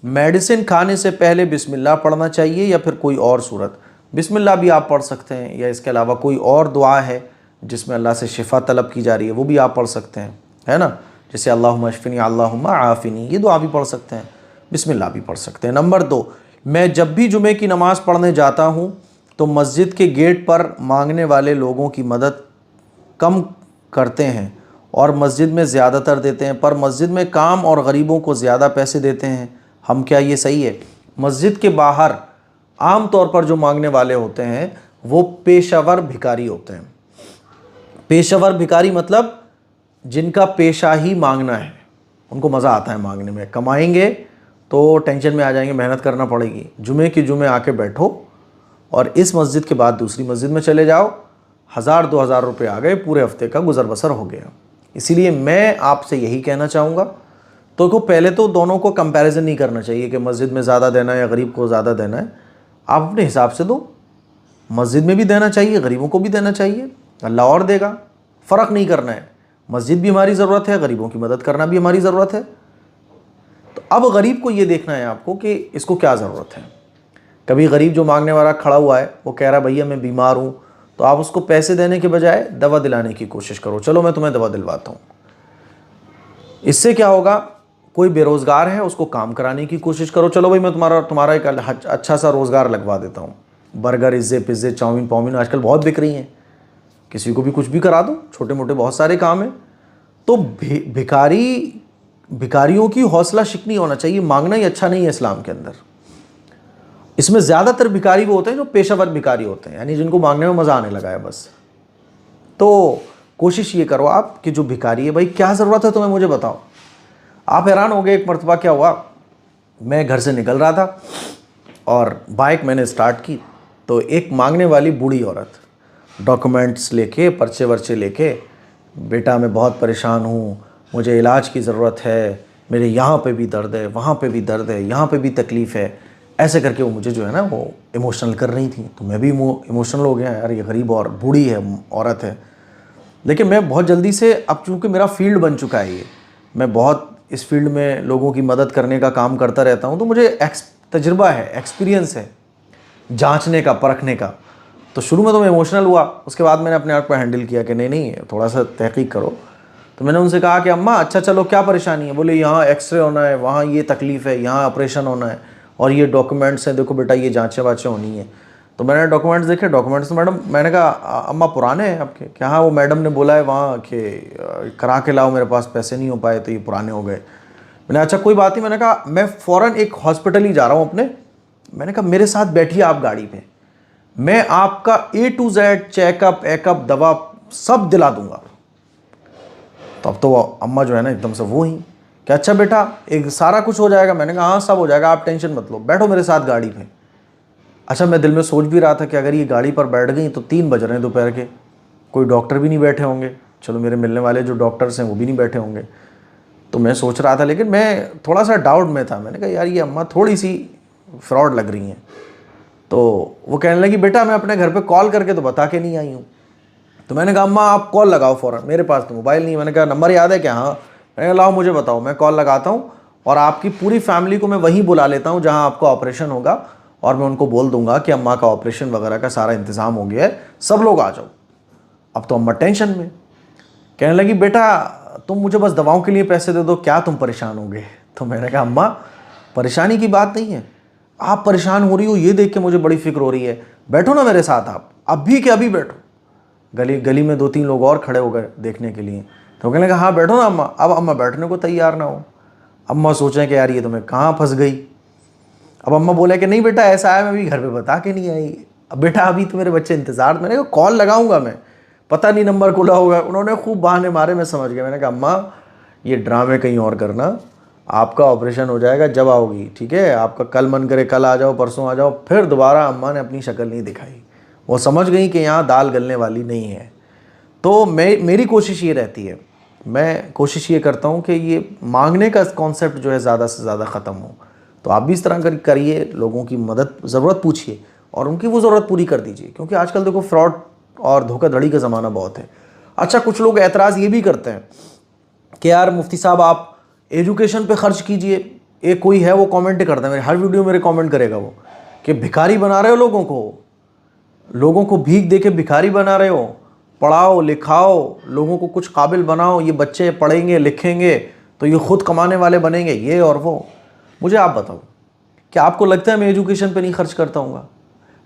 मेडिसिन खाने से पहले बिस्मिल्लाह पढ़ना चाहिए या फिर कोई और सूरत? बिस्मिल्लाह भी आप पढ़ सकते हैं, या इसके अलावा कोई और दुआ है जिसमें अल्लाह से शिफा तलब की जा रही है वो भी आप पढ़ सकते हैं, है ना, जैसे अल्लाहुम्मा अशफिनी अल्लाहुम्मा आफ़िनी, ये दुआ भी पढ़ सकते हैं, बिस्मिल्लाह भी पढ़ सकते हैं। नंबर 2, मैं जब भी जुमे की नमाज़ पढ़ने जाता हूँ तो मस्जिद के गेट पर मांगने वाले लोगों की मदद कम करते हैं और मस्जिद में ज़्यादातर देते हैं, पर मस्जिद में काम और गरीबों को ज़्यादा पैसे देते हैं, हम क्या ये सही है? मस्जिद के बाहर आम तौर पर जो मांगने वाले होते हैं वो पेशावर भिखारी होते हैं। पेशावर भिखारी मतलब जिनका पेशा ही मांगना है, उनको मज़ा आता है मांगने में, कमाएंगे तो टेंशन में आ जाएंगे, मेहनत करना पड़ेगी। जुमे की जुमे आके बैठो और इस मस्जिद के बाद दूसरी मस्जिद में चले जाओ, 1000-2000 रुपये आ गए, पूरे हफ्ते का गुजर बसर हो गया। इसीलिए मैं आपसे यही कहना चाहूँगा, तो पहले तो दोनों को कंपैरिजन नहीं करना चाहिए कि मस्जिद में ज़्यादा देना है या गरीब को ज़्यादा देना है। आप अपने हिसाब से दो, मस्जिद में भी देना चाहिए, गरीबों को भी देना चाहिए, अल्लाह और देगा। फ़र्क नहीं करना है, मस्जिद भी हमारी ज़रूरत है, गरीबों की मदद करना भी हमारी ज़रूरत है। तो अब गरीब को ये देखना है आपको कि इसको क्या ज़रूरत है। कभी गरीब जो मांगने वाला खड़ा हुआ है वो कह रहा है भैया मैं बीमार हूँ, तो आप उसको पैसे देने के बजाय दवा दिलाने की कोशिश करो, चलो मैं तुम्हें दवा दिलवाता हूँ। इससे क्या होगा, कोई बेरोज़गार है उसको काम कराने की कोशिश करो, चलो भाई मैं तुम्हारा एक अच्छा सा रोज़गार लगवा देता हूँ। बर्गर, इज़्ज़े, पिज़्ज़े, चाउमीन पाउमीन आजकल बहुत बिक रही हैं, किसी को भी कुछ भी करा दो, छोटे मोटे बहुत सारे काम हैं। तो भिखारियों की हौसला शिकनी होना चाहिए, मांगना ही अच्छा नहीं है इस्लाम के अंदर। इसमें ज़्यादातर भिखारी वो होते हैं जो पेशावर भिखारी होते हैं, यानी जिनको मांगने में मज़ा आने लगा है बस। तो कोशिश ये करो आप कि जो भिखारी है, भाई क्या ज़रूरत है तुम्हें, मुझे बताओ। आप हैरान हो गए, एक मरतबा क्या हुआ, मैं घर से निकल रहा था और बाइक मैंने स्टार्ट की, तो एक मांगने वाली बूढ़ी औरत डॉक्यूमेंट्स लेके, पर्चे वर्चे लेके, बेटा मैं बहुत परेशान हूँ, मुझे इलाज की ज़रूरत है, मेरे यहाँ पे भी दर्द है, वहाँ पे भी दर्द है, यहाँ पे भी तकलीफ़ है, ऐसे करके वो मुझे जो है ना वो इमोशनल कर रही थी। तो मैं भी इमोशनल हो गया, यार ये गरीब और बूढ़ी है, औरत है। लेकिन मैं बहुत जल्दी से, अब चूँकि मेरा फील्ड बन चुका है ये, मैं बहुत इस फील्ड में लोगों की मदद करने का काम करता रहता हूँ, तो मुझे तजुर्बा है, एक्सपीरियंस है जांचने का, परखने का। तो शुरू में तो मैं इमोशनल हुआ, उसके बाद मैंने अपने आप को हैंडल किया कि नहीं नहीं थोड़ा सा तहकीक करो। तो मैंने उनसे कहा कि अम्मा अच्छा चलो क्या परेशानी है? बोले यहाँ एक्सरे होना है, वहाँ ये तकलीफ़ है, यहाँ ऑपरेशन होना है, और ये डॉक्यूमेंट्स हैं, देखो बेटा ये जाँचें वाँचें होनी है। तो मैंने डॉक्यूमेंट्स देखे, डॉक्यूमेंट्स मैडम, मैंने कहा अम्मा पुराने हैं आपके? क्या? हाँ वो मैडम ने बोला है वहाँ कि करा के लाओ, मेरे पास पैसे नहीं हो पाए तो ये पुराने हो गए। मैंने अच्छा कोई बात नहीं, मैंने कहा मैं फ़ौरन एक हॉस्पिटल ही जा रहा हूँ अपने, मैंने कहा मेरे साथ बैठिए आप गाड़ी पे, मैं आपका A to Z चेकअप एकअप दवा सब दिला दूंगा। तो अब तो अम्मा जो है ना एकदम से वो ही कि अच्छा बेटा एक सारा कुछ हो जाएगा। मैंने कहा हाँ सब हो जाएगा, आप टेंशन मत लो, बैठो मेरे साथ गाड़ी पे। अच्छा मैं दिल में सोच भी रहा था कि अगर ये गाड़ी पर बैठ गई तो 3 बज रहे हैं दोपहर के, कोई डॉक्टर भी नहीं बैठे होंगे, चलो मेरे मिलने वाले जो डॉक्टर्स हैं वो भी नहीं बैठे होंगे। तो मैं सोच रहा था, लेकिन मैं थोड़ा सा डाउट में था। मैंने कहा यार ये अम्मा थोड़ी सी फ्रॉड लग रही हैं। तो वो कहने लगी बेटा मैं अपने घर पे कॉल करके तो बता के नहीं आई हूँ। तो मैंने कहा अम्मा आप कॉल लगाओ फ़ौरन, मेरे पास तो मोबाइल नहीं है। मैंने कहा नंबर याद है क्या? हाँ। मैंने कहा लाओ मुझे बताओ, मैं कॉल लगाता हूँ और आपकी पूरी फैमिली को मैं वहीं बुला लेता हूँ जहाँ आपका ऑपरेशन होगा, और मैं उनको बोल दूंगा कि अम्मा का ऑपरेशन वगैरह का सारा इंतज़ाम हो गया है, सब लोग आ जाओ। अब तो अम्मा टेंशन में, कहने लगी बेटा तुम मुझे बस दवाओं के लिए पैसे दे दो, क्या तुम परेशान होगे? तो मैंने कहा अम्मा परेशानी की बात नहीं है, आप परेशान हो रही हो ये देख के मुझे बड़ी फिक्र हो रही है, बैठो ना मेरे साथ, आप अभी के अभी बैठो। गली में 2-3 लोग और खड़े हो गए देखने के लिए। तो कहने लगा हाँ बैठो ना अम्मा। अब अम्मा बैठने को तैयार ना हो। अम्मा सोचें कि यार ये तो मैं कहाँ फंस गई। अब अम्मा बोले कि नहीं बेटा ऐसा है, मैं अभी घर पे बता के नहीं आई। अब बेटा अभी तो मेरे बच्चे इंतज़ार। मैंने कहा कॉल लगाऊंगा मैं, पता नहीं नंबर खुला होगा। उन्होंने खूब बहाने मारे, मैं समझ गया। मैंने कहा अम्मा ये ड्रामे कहीं और करना, आपका ऑपरेशन हो जाएगा जब आओगी, ठीक है? आपका कल मन करे कल आ जाओ, परसों आ जाओ। फिर दोबारा अम्मा ने अपनी शक्ल नहीं दिखाई, वो समझ गई कि यहाँ दाल गलने वाली नहीं है। तो मेरी कोशिश ये रहती है, मैं कोशिश ये करता हूँ कि ये मांगने का कॉन्सेप्ट जो है ज़्यादा से ज़्यादा ख़त्म हो। तो आप भी इस तरह करिए, लोगों की मदद ज़रूरत पूछिए और उनकी वो ज़रूरत पूरी कर दीजिए, क्योंकि आजकल देखो फ्रॉड और धोखाधड़ी का ज़माना बहुत है। अच्छा कुछ लोग एतराज़ ये भी करते हैं कि यार मुफ्ती साहब आप एजुकेशन पे ख़र्च कीजिए। एक कोई है वो कमेंट करता है, मेरे हर वीडियो मेरे कमेंट करेगा वो कि भिखारी बना रहे हो लोगों को भीख दे के भिखारी बना रहे हो। पढ़ाओ लिखाओ, लोगों को कुछ काबिल बनाओ, ये बच्चे पढ़ेंगे लिखेंगे तो ये खुद कमाने वाले बनेंगे, ये और वो। मुझे आप बताओ कि आपको लगता है मैं एजुकेशन पे नहीं खर्च करता हूँगा?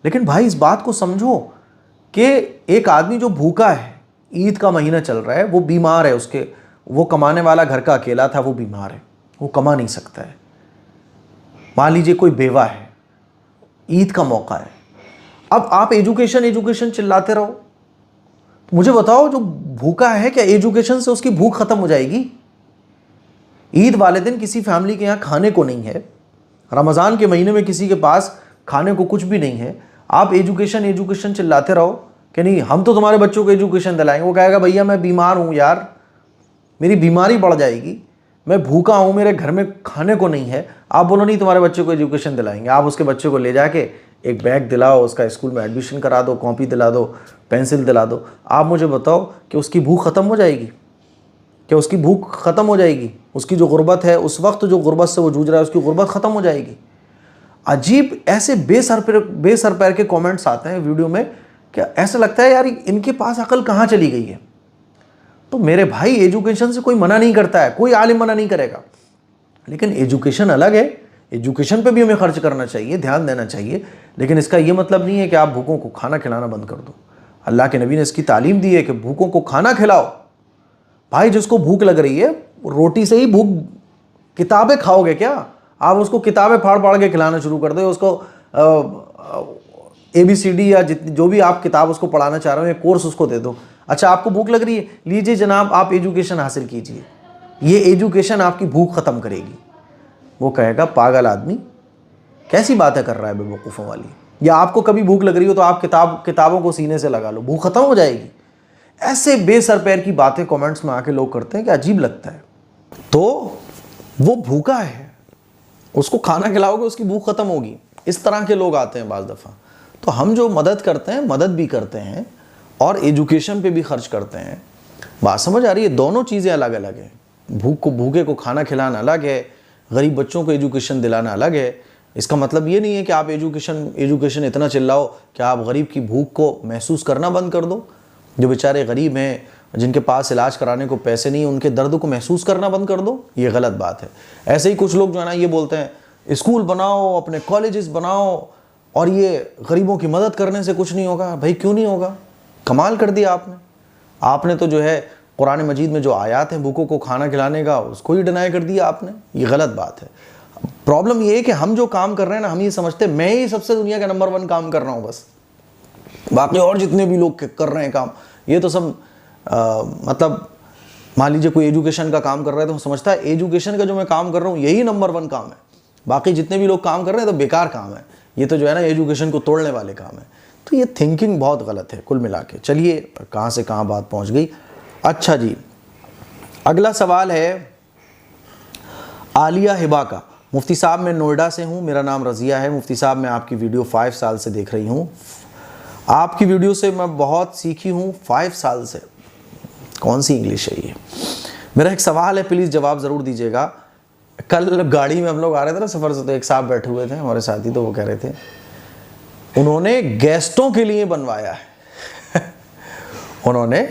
लेकिन भाई इस बात को समझो कि एक आदमी जो भूखा है, ईद का महीना चल रहा है, वो बीमार है, उसके वो कमाने वाला घर का अकेला था, वो बीमार है, वो कमा नहीं सकता है। मान लीजिए कोई बेवा है, ईद का मौका है, अब आप एजुकेशन चिल्लाते रहो। मुझे बताओ जो भूखा है क्या एजुकेशन से उसकी भूख खत्म हो जाएगी? ईद वाले दिन किसी फैमिली के यहाँ खाने को नहीं है, रमज़ान के महीने में किसी के पास खाने को कुछ भी नहीं है, आप एजुकेशन चिल्लाते रहो कि नहीं हम तो तुम्हारे बच्चों को एजुकेशन दिलाएंगे। वो कहेगा भैया मैं बीमार हूँ यार, मेरी बीमारी बढ़ जाएगी, मैं भूखा हूँ, मेरे घर में खाने को नहीं है। आप बोलो नहीं तुम्हारे बच्चे को एजुकेशन दिलाएंगे। आप उसके बच्चे को ले जाके एक बैग दिलाओ, उसका स्कूल में एडमिशन करा दो, कॉपी दिला दो, पेंसिल दिला दो। आप मुझे बताओ कि उसकी भूख ख़त्म हो जाएगी? क्या उसकी भूख ख़त्म हो जाएगी? उसकी जो गुर्बत है उस वक्त जो गुर्बत से वो जूझ रहा है उसकी गुर्बत ख़त्म हो जाएगी? अजीब ऐसे बेसर पैर के कमेंट्स आते हैं वीडियो में, क्या ऐसा लगता है यार इनके पास अकल कहाँ चली गई है। तो मेरे भाई एजुकेशन से कोई मना नहीं करता है, कोई आलिम मना नहीं करेगा, लेकिन एजुकेशन अलग है, एजुकेशन पे भी हमें खर्च करना चाहिए, ध्यान देना चाहिए। लेकिन इसका ये मतलब नहीं है कि आप भूखों को खाना खिलाना बंद कर दो। अल्लाह के नबी ने इसकी तालीम दी है कि भूखों को खाना खिलाओ। भाई जिसको भूख लग रही है रोटी से ही भूख, किताबें खाओगे क्या? आप उसको किताबें फाड़ फाड़ के खिलाना शुरू कर दो, उसको ABCD या जो भी आप किताब उसको पढ़ाना चाह रहे हो, कोर्स उसको दे दो। अच्छा आपको भूख लग रही है, लीजिए जनाब आप एजुकेशन हासिल कीजिए, ये एजुकेशन आपकी भूख ख़त्म करेगी। वो कहेगा पागल आदमी कैसी बातें कर रहा है बेवकूफ़ों वाली। या आपको कभी भूख लग रही हो तो आप किताबों को सीने से लगा लो, भूख ख़त्म हो जाएगी। ऐसे बेसर पैर की बातें कमेंट्स में आके लोग करते हैं कि अजीब लगता है। तो वो भूखा है, उसको खाना खिलाओगे उसकी भूख ख़त्म होगी। इस तरह के लोग आते हैं बाज़ दफ़ा। तो हम जो मदद करते हैं, मदद भी करते हैं और एजुकेशन पे भी खर्च करते हैं, बात समझ आ रही है? दोनों चीज़ें अलग अलग हैं। भूखे को खाना खिलाना अलग है, गरीब बच्चों को एजुकेशन दिलाना अलग है। इसका मतलब ये नहीं है कि आप एजुकेशन इतना चिल्लाओ कि आप गरीब की भूख को महसूस करना बंद कर दो। जो बेचारे गरीब हैं, जिनके पास इलाज कराने को पैसे नहीं, उनके दर्द को महसूस करना बंद कर दो, ये गलत बात है। ऐसे ही कुछ लोग जो है ना ये बोलते हैं स्कूल बनाओ, अपने कॉलेजेस बनाओ, और ये गरीबों की मदद करने से कुछ नहीं होगा। भाई क्यों नहीं होगा? कमाल कर दिया आपने तो जो है कुरान मजीद में जो आयात हैं भूखों को खाना खिलाने का, उसको ही डिनाई कर दिया आपने। ये गलत बात है। प्रॉब्लम ये है कि हम जो काम कर रहे हैं ना, हम ये समझते हैं मैं ही सबसे दुनिया का नंबर 1 काम कर रहा हूँ बस, बाकी और जितने भी लोग कर रहे हैं काम ये तो सब मतलब मान लीजिए कोई एजुकेशन का काम कर रहा है तो समझता है एजुकेशन का जो मैं काम कर रहा हूँ यही नंबर 1 काम है, बाकी जितने भी लोग काम कर रहे हैं तो बेकार काम है, ये तो जो है ना एजुकेशन को तोड़ने वाले काम है। तो ये थिंकिंग बहुत गलत है कुल मिला के। चलिए कहाँ से कहाँ बात पहुँच गई। अच्छा जी, अगला सवाल है आलिया हिबा का। मुफ्ती साहब मैं नोएडा से हूँ, मेरा नाम रज़िया है। मुफ्ती साहब मैं आपकी वीडियो 5 साल से देख रही हूँ, आपकी वीडियो से मैं बहुत सीखी हूँ 5 साल से। कौन सी इंग्लिश है ये? मेरा एक सवाल है, प्लीज़ जवाब ज़रूर दीजिएगा। कल गाड़ी में हम लोग आ रहे थे ना सफ़र से, तो एक साहब बैठे हुए थे हमारे साथी, तो वो कह रहे थे उन्होंने गेस्टों के लिए बनवाया है उन्होंने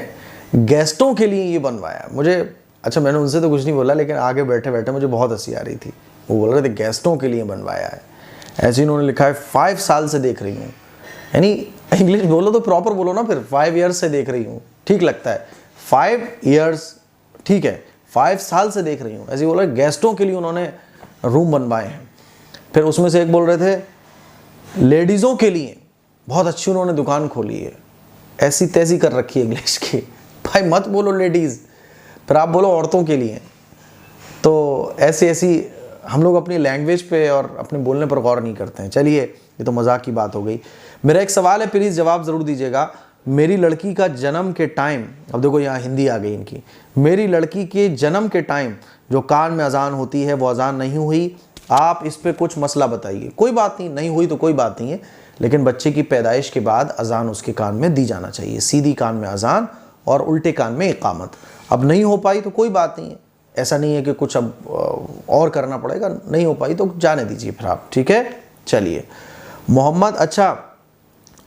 गेस्टों के लिए ये बनवाया मुझे। अच्छा मैंने उनसे तो कुछ नहीं बोला, लेकिन आगे बैठे बैठे मुझे बहुत हंसी आ रही थी। वो बोल रहे थे गेस्टों के लिए बनवाया है, ऐसे इन्होंने लिखा है 5 साल से देख रही हूँ। यानी इंग्लिश बोलो तो प्रॉपर बोलो ना, फिर 5 ईयर्स से देख रही हूँ ठीक लगता है, 5 ईयर्स ठीक है, 5 साल से देख रही हूँ। ऐसे बोला गेस्टों के लिए उन्होंने रूम बनवाए हैं। फिर उसमें से एक बोल रहे थे लेडीज़ों के लिए बहुत अच्छी उन्होंने दुकान खोली है। ऐसी तैसी कर रखी है इंग्लिश की। भाई मत बोलो लेडीज़, फिर आप बोलो औरतों के लिए। तो ऐसी हम लोग अपनी लैंग्वेज पे और अपने बोलने पर गौर नहीं करते हैं। चलिए ये तो मजाक की बात हो गई। मेरा एक सवाल है, प्लीज़ जवाब ज़रूर दीजिएगा। मेरी लड़की का जन्म के टाइम, अब देखो यहाँ हिंदी आ गई इनकी, मेरी लड़की के जन्म के टाइम जो कान में अजान होती है वो अजान नहीं हुई, आप इस पे कुछ मसला बताइए। कोई बात नहीं, नहीं हुई तो कोई बात नहीं है, लेकिन बच्चे की पैदाइश के बाद अजान उसके कान में दी जाना चाहिए, सीधी कान में अजान और उल्टे कान में इकामत। अब नहीं हो पाई तो कोई बात नहीं है, ऐसा नहीं है कि कुछ अब और करना पड़ेगा, नहीं हो पाई तो जाने दीजिए फिर आप, ठीक है। चलिए मोहम्मद, अच्छा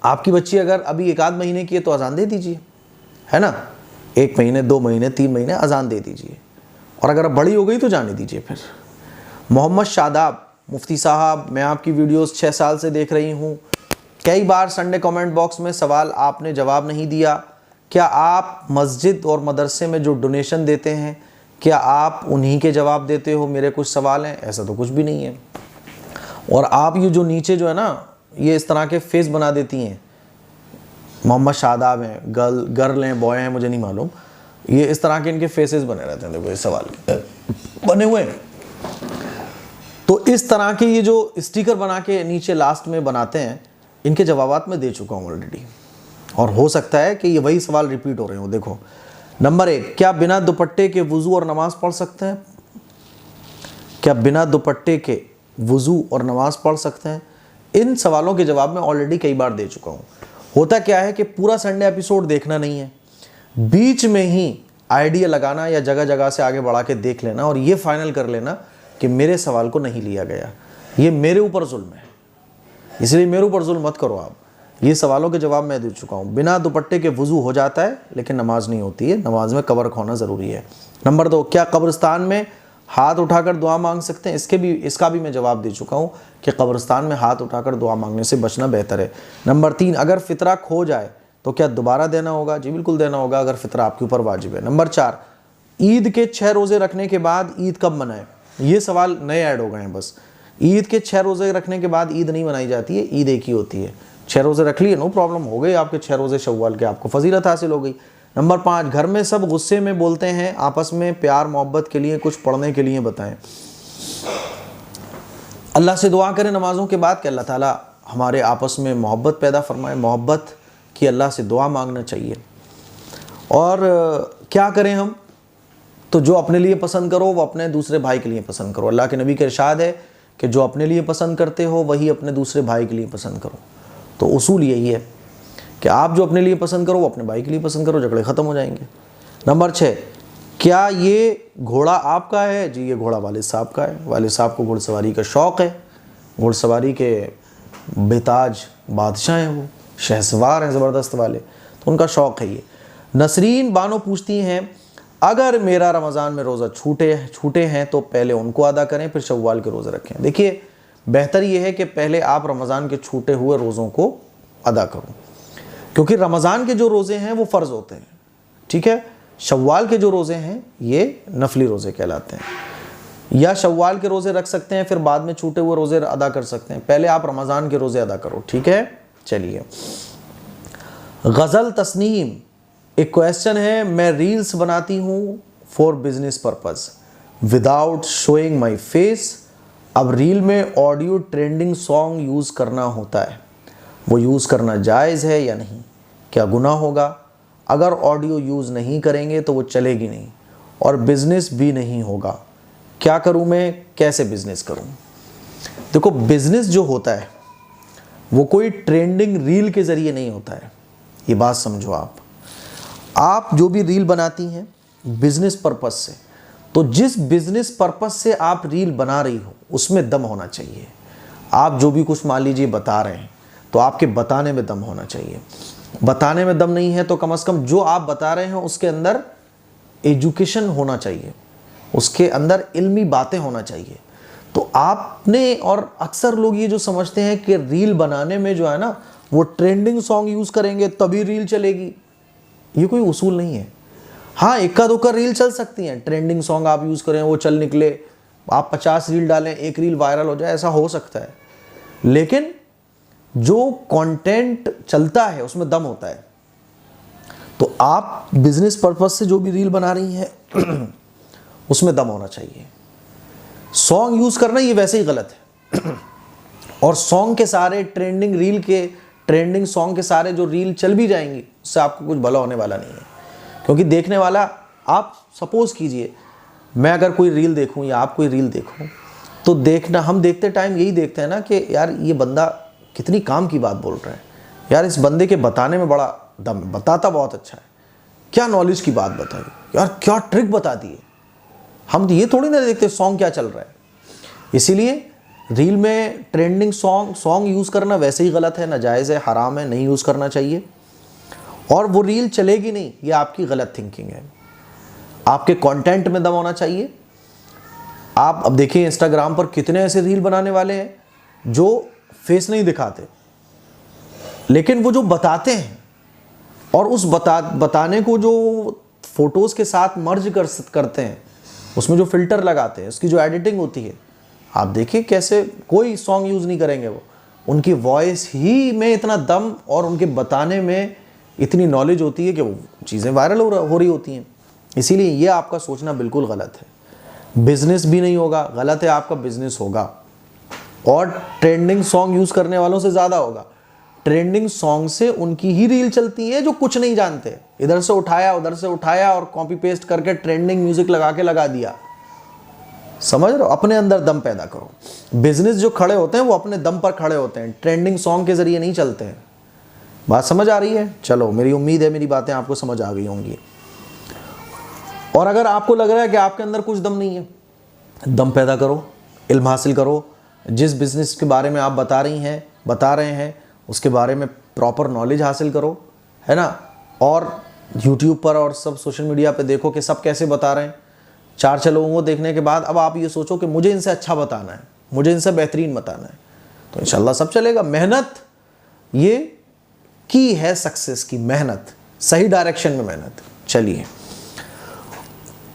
आपकी बच्ची अगर अभी 1 आध महीने की है तो अजान दे दीजिए, है ना, 1 महीने 2 महीने 3 महीने अजान दे दीजिए, और अगर अब बड़ी हो गई तो जाने दीजिए फिर। मोहम्मद शादाब, मुफ्ती साहब मैं आपकी वीडियोस 6 साल से देख रही हूँ, कई बार संडे कमेंट बॉक्स में सवाल आपने जवाब नहीं दिया। क्या आप मस्जिद और मदरसे में जो डोनेशन देते हैं क्या आप उन्हीं के जवाब देते हो? मेरे कुछ सवाल हैं। ऐसा तो कुछ भी नहीं है। और आप ये जो नीचे जो है ना ये इस तरह के फेस बना देती हैं, मोहम्मद शादाब हैं, गर्ल हैं, बॉय हैं, मुझे नहीं मालूम, ये इस तरह के इनके फेसेस बने रहते हैं। देखो ये सवाल बने हुए हैं, तो इस तरह के ये जो स्टिकर बना के नीचे लास्ट में बनाते हैं, इनके जवाबात मैं दे चुका हूँ ऑलरेडी, और हो सकता है कि ये वही सवाल रिपीट हो रहे हो। देखो नंबर 1, क्या बिना दुपट्टे के वुज़ू और नमाज पढ़ सकते हैं? क्या बिना दुपट्टे के वुज़ू और नमाज पढ़ सकते हैं? इन सवालों के जवाब मैं ऑलरेडी कई बार दे चुका हूँ। होता क्या है कि पूरा संडे एपिसोड देखना नहीं है, बीच में ही आइडिया लगाना या जगह जगह से आगे बढ़ा के देख लेना और ये फाइनल कर लेना कि मेरे सवाल को नहीं लिया गया, ये मेरे ऊपर जुल्म है, इसलिए मेरे ऊपर जुल्म मत करो आप। ये सवालों के जवाब मैं दे चुका हूँ। बिना दुपट्टे के वुज़ू हो जाता है लेकिन नमाज नहीं होती है, नमाज में कब्र खोना ज़रूरी है। नंबर 2, क्या कब्रिस्तान में हाथ उठाकर दुआ मांग सकते हैं? इसका भी मैं जवाब दे चुका हूँ कि कब्रिस्तान में हाथ उठाकर दुआ मांगने से बचना बेहतर है। नंबर 3, अगर फितरा खो जाए तो क्या दोबारा देना होगा? जी बिल्कुल देना होगा अगर फितरा आपके ऊपर वाजिब है। नंबर 4, ईद के 6 रोज़े रखने के बाद ईद कब मनाएं? ये सवाल नए ऐड हो गए हैं बस। ईद के 6 रोज़े रखने के बाद ईद नहीं मनाई जाती है, ईद एक ही होती है। 6 रोज़े रख लिए, नो प्रॉब्लम, हो गए आपके 6 रोज़े शव्वाल के, आपको फजीलत हासिल हो गई। नंबर 5, घर में सब गुस्से में बोलते हैं, आपस में प्यार मोहब्बत के लिए कुछ पढ़ने के लिए बताएं। अल्लाह से दुआ करें नमाज़ों के बाद कि अल्लाह ताला हमारे आपस में मोहब्बत पैदा फरमाए, मोहब्बत की अल्लाह से दुआ मांगना चाहिए। और क्या करें हम? तो जो अपने लिए पसंद करो वो अपने दूसरे भाई के लिए पसंद करो। अल्लाह के नबी का इरशाद है कि जो अपने लिए पसंद करते हो वही अपने दूसरे भाई के लिए पसंद करो। तो उसूल यही है कि आप जो अपने लिए पसंद करो वो अपने भाई के लिए पसंद करो, झगड़े ख़त्म हो जाएंगे। नंबर 6, क्या ये घोड़ा आपका है? जी ये घोड़ा वालिद साहब का है। वालिद साहब को घुड़सवारी का शौक़ है, घुड़सवारी के बेताज बादशाह हैं, वो शहसवार हैं ज़बरदस्त वाले, तो उनका शौक़ है ये। नसरीन बानो पूछती हैं, अगर मेरा रमज़ान में रोज़ा छूटे हैं तो पहले उनको अदा करें फिर शव्वाल के रोज़े रखें। देखिए बेहतर ये है कि पहले आप रमज़ान के छूटे हुए रोज़ों को अदा करो, क्योंकि रमज़ान के जो रोज़े हैं वो फ़र्ज़ होते हैं, ठीक है। शव्वाल के जो रोज़े हैं ये नफली रोज़े कहलाते हैं। या शव्वाल के रोज़े रख सकते हैं फिर बाद में छूटे हुए रोज़े अदा कर सकते हैं, पहले आप रमज़ान के रोज़े अदा करो, ठीक है। चलिए, गज़ल तस्नीम, एक क्वेश्चन है, मैं रील्स बनाती हूँ for business purpose without showing my face. अब रील में ऑडियो ट्रेंडिंग सॉन्ग यूज़ करना होता है, वो यूज़ करना जायज़ है या नहीं? क्या गुनाह होगा? अगर ऑडियो यूज़ नहीं करेंगे तो वो चलेगी नहीं और बिज़नेस भी नहीं होगा, क्या करूँ मैं, कैसे बिज़नेस करूँ? देखो बिज़नेस जो होता है वो कोई ट्रेंडिंग रील के ज़रिए नहीं होता है, ये बात समझो। आप जो भी रील बनाती हैं बिज़नेस पर्पस से, तो जिस बिज़नेस पर्पस से आप रील बना रही हो उसमें दम होना चाहिए। आप जो भी कुछ मान लीजिए बता रहे हैं तो आपके बताने में दम होना चाहिए। बताने में दम नहीं है तो कम से कम जो आप बता रहे हैं उसके अंदर एजुकेशन होना चाहिए, उसके अंदर इल्मी बातें होना चाहिए। तो आपने, और अक्सर लोग ये जो समझते हैं कि रील बनाने में जो है ना वो ट्रेंडिंग सॉन्ग यूज़ करेंगे तभी रील चलेगी, ये कोई उसूल नहीं है। हाँ इक्का दुक्का रील चल सकती हैं, ट्रेंडिंग सॉन्ग आप यूज़ करें वो चल निकले, आप 50 रील डालें एक रील वायरल हो जाए, ऐसा हो सकता है, लेकिन जो कंटेंट चलता है उसमें दम होता है। तो आप बिजनेस पर्पज से जो भी रील बना रही हैं उसमें दम होना चाहिए। सॉन्ग यूज़ करना ये वैसे ही गलत है और सॉन्ग के सारे ट्रेंडिंग रील के ट्रेंडिंग सॉन्ग के सारे जो रील चल भी जाएंगी उससे आपको कुछ भला होने वाला नहीं है, क्योंकि देखने वाला, आप सपोज कीजिए मैं अगर कोई रील देखूं या आप कोई रील देखो तो देखना, हम देखते टाइम यही देखते हैं ना कि यार ये बंदा कितनी काम की बात बोल रहा है, यार इस बंदे के बताने में बड़ा दम है, बताता बहुत अच्छा है, क्या नॉलेज की बात बताई, यार क्या ट्रिक बता दी है। हम ये थोड़ी ना देखते सॉन्ग क्या चल रहा है। इसीलिए रील में ट्रेंडिंग सॉन्ग यूज़ करना वैसे ही गलत है, नाजायज़ है, हराम है, नहीं यूज़ करना चाहिए। और वो रील चलेगी नहीं, ये आपकी गलत थिंकिंग है। आपके कंटेंट में दम होना चाहिए। आप अब देखिए इंस्टाग्राम पर कितने ऐसे रील बनाने वाले हैं जो फेस नहीं दिखाते, लेकिन वो जो बताते हैं और उस बताने को जो फोटोज़ के साथ मर्ज करते हैं, उसमें जो फिल्टर लगाते हैं, उसकी जो एडिटिंग होती है, आप देखिए कैसे कोई सॉन्ग यूज़ नहीं करेंगे वो, उनकी वॉइस ही में इतना दम और उनके बताने में इतनी नॉलेज होती है कि वो चीज़ें वायरल हो रही होती हैं। इसीलिए ये आपका सोचना बिल्कुल गलत है। बिज़नेस भी नहीं होगा, गलत है, आपका बिज़नेस होगा और ट्रेंडिंग सॉन्ग यूज़ करने वालों से ज़्यादा होगा। ट्रेंडिंग सॉन्ग से उनकी ही रील चलती है जो कुछ नहीं जानते, इधर से उठाया उधर से उठाया और कॉपी पेस्ट करके ट्रेंडिंग म्यूज़िक लगा के लगा दिया। समझ रहे हो? अपने अंदर दम पैदा करो। बिजनेस जो खड़े होते हैं वो अपने दम पर खड़े होते हैं, ट्रेंडिंग सॉन्ग के ज़रिए नहीं चलते हैं। बात समझ आ रही है? चलो, मेरी उम्मीद है मेरी बातें आपको समझ आ गई होंगी। और अगर आपको लग रहा है कि आपके अंदर कुछ दम नहीं है, दम पैदा करो, इल्म हासिल करो। जिस बिज़नेस के बारे में आप बता रहे हैं उसके बारे में प्रॉपर नॉलेज हासिल करो, है ना। और यूट्यूब पर और सब सोशल मीडिया पे देखो कि सब कैसे बता रहे हैं। 4 लोगों को देखने के बाद अब आप ये सोचो कि मुझे इनसे अच्छा बताना है, मुझे इनसे बेहतरीन बताना है, तो इंशाल्लाह सब चलेगा। मेहनत ये की है सक्सेस की, मेहनत, सही डायरेक्शन में मेहनत। चलिए,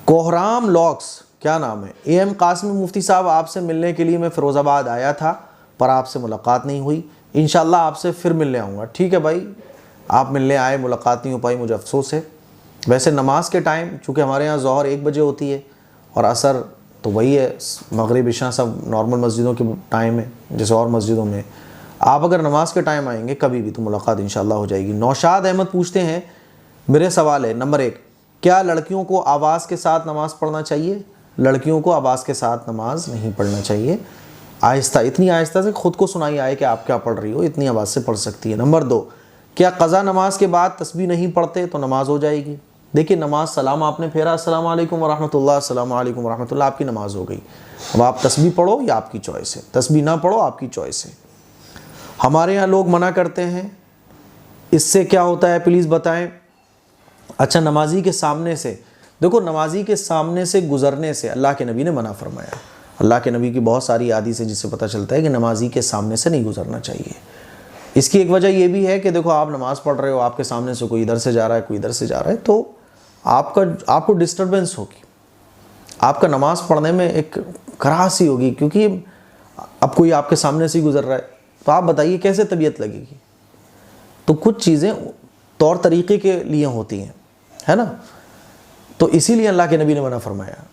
कोहराम लॉक्स, क्या नाम है, AM कासिम मुफ्ती साहब, आपसे मिलने के लिए मैं फ़िरोज़ाबाद आया था पर आपसे मुलाकात नहीं हुई। इंशाल्लाह आपसे फिर मिलने आऊँगा। ठीक है भाई, आप मिलने आए, मुलाकात नहीं हो पाई, मुझे अफसोस है। वैसे नमाज के टाइम, चूँकि हमारे यहाँ ज़ोहर 1 बजे होती है और असर तो वही है, मगरिब इशा सब नॉर्मल मस्जिदों के टाइम है जैसे और मस्जिदों में। आप अगर नमाज के टाइम आएंगे कभी भी तो मुलाकात इंशाल्लाह हो जाएगी। नौशाद अहमद पूछते हैं, मेरे सवाल है नंबर 1, क्या लड़कियों को आवाज़ के साथ नमाज़ पढ़ना चाहिए? लड़कियों को आवाज़ के साथ नमाज नहीं पढ़ना चाहिए। आहिस्ता, इतनी आहिस्ता से ख़ुद को सुनाई आए कि आप क्या पढ़ रही हो, इतनी आवाज़ से पढ़ सकती है। नंबर 2, क्या क़ज़ा नमाज के बाद तस्बीह नहीं पढ़ते तो नमाज हो जाएगी? देखिए नमाज सलाम आपने फेरा अस्सलाम वालेकुम वरहमतुल्लाह, अस्सलाम वालेकुम वरहमतुल्लाह, आपकी नमाज हो गई। अब आप तस्बीह पढ़ो या आपकी चॉइस है, तस्बीह ना पढ़ो आपकी चॉइस है। हमारे यहाँ लोग मना करते हैं, इससे क्या होता है प्लीज़ बताएं। अच्छा, नमाजी के सामने से, देखो नमाजी के सामने से गुजरने से अल्लाह के नबी ने मना फरमाया। अल्लाह के नबी की बहुत सारी हदीस है जिससे पता चलता है कि नमाजी के सामने से नहीं गुजरना चाहिए। इसकी एक वजह यह भी है कि देखो आप नमाज़ पढ़ रहे हो, आपके सामने से कोई इधर से जा रहा है, कोई इधर से जा रहा है, तो आपको डिस्टर्बेंस होगी, आपका नमाज़ पढ़ने में एक कराहसी होगी, क्योंकि अब कोई आपके सामने से ही गुजर रहा है, तो आप बताइए कैसे तबीयत लगेगी। तो कुछ चीज़ें तौर तरीक़े के लिए होती हैं, है ना। तो इसीलिए अल्लाह के नबी ने मना फरमाया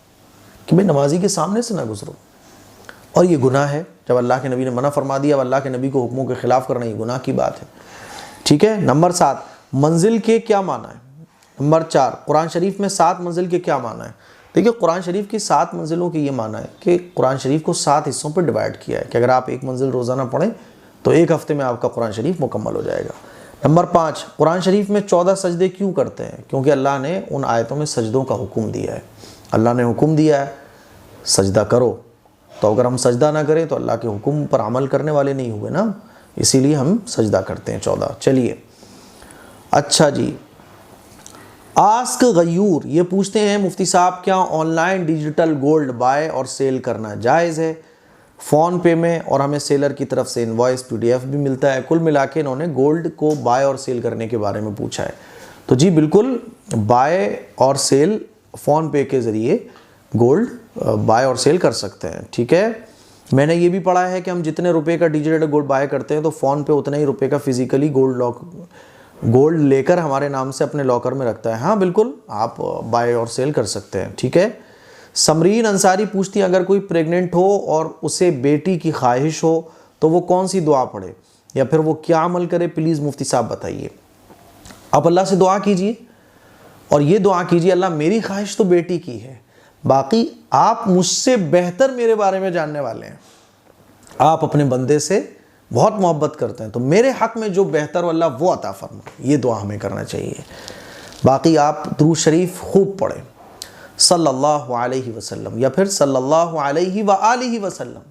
कि भाई नमाजी के सामने से ना गुजरो, और ये गुनाह है। जब अल्लाह के नबी ने मना फरमा दिया, अब अल्लाह के नबी को हुक्मों के ख़िलाफ़ करना ये गुनाह की बात है, ठीक है। नंबर 7, मंजिल के क्या माना है। नंबर 4, कुरान शरीफ में 7 मंजिल के क्या माना है। देखिए कुरान शरीफ की 7 मंजिलों के ये माना है कि कुरान शरीफ को 7 हिस्सों पर डिवाइड किया है कि अगर आप एक मंजिल रोज़ाना पढ़ें तो एक हफ्ते में आपका कुरान शरीफ मुकम्मल हो जाएगा। नंबर 5, कुरान शरीफ में 14 सजदे क्यों करते हैं, क्योंकि अल्लाह ने उन आयतों में सजदों का हुक्म दिया है। अल्लाह ने हुक्म दिया है सजदा करो, तो अगर हम सजदा ना करें तो अल्लाह के हुक्म पर अमल करने वाले नहीं हुए ना, इसीलिए हम सजदा करते हैं 14। चलिए अच्छा जी, आस्क गयूर ये पूछते हैं मुफ्ती साहब क्या ऑनलाइन डिजिटल गोल्ड बाय और सेल करना जायज़ है फ़ोन पे में, और हमें सेलर की तरफ से इनवॉइस PDF भी मिलता है। कुल मिला के इन्होंने गोल्ड को बाय और सेल करने के बारे में पूछा है। तो जी बिल्कुल, बाय और सेल फ़ोन पे के ज़रिए गोल्ड बाय और सेल कर सकते हैं, ठीक है। मैंने ये भी पढ़ा है कि हम जितने रुपए का डिजिटल गोल्ड बाय करते हैं तो फ़ोन पे उतने ही रुपए का फिज़िकली गोल्ड लेकर हमारे नाम से अपने लॉकर में रखता है। हाँ बिल्कुल, आप बाय और सेल कर सकते हैं, ठीक है। समरीन अंसारी पूछती है अगर कोई प्रेग्नेंट हो और उसे बेटी की ख्वाहिश हो तो वो कौन सी दुआ पढ़े या फिर वो क्या अमल करे, प्लीज़ मुफ्ती साहब बताइए। आप अल्लाह से दुआ कीजिए और ये दुआ कीजिए अल्लाह मेरी ख्वाहिश तो बेटी की है, बाकी आप मुझसे बेहतर मेरे बारे में जानने वाले हैं, आप अपने बंदे से बहुत मोहब्बत करते हैं, तो मेरे हक़ में जो बेहतर हो अल्लाह वो अता फरमा, ये दुआ हमें करना चाहिए। बाकी आप दुरूद शरीफ खूब पढ़ें सल्लल्लाहु अलैहि वसल्लम या फिर सल्लल्लाहु अलैहि व आलिहि वसल्लम,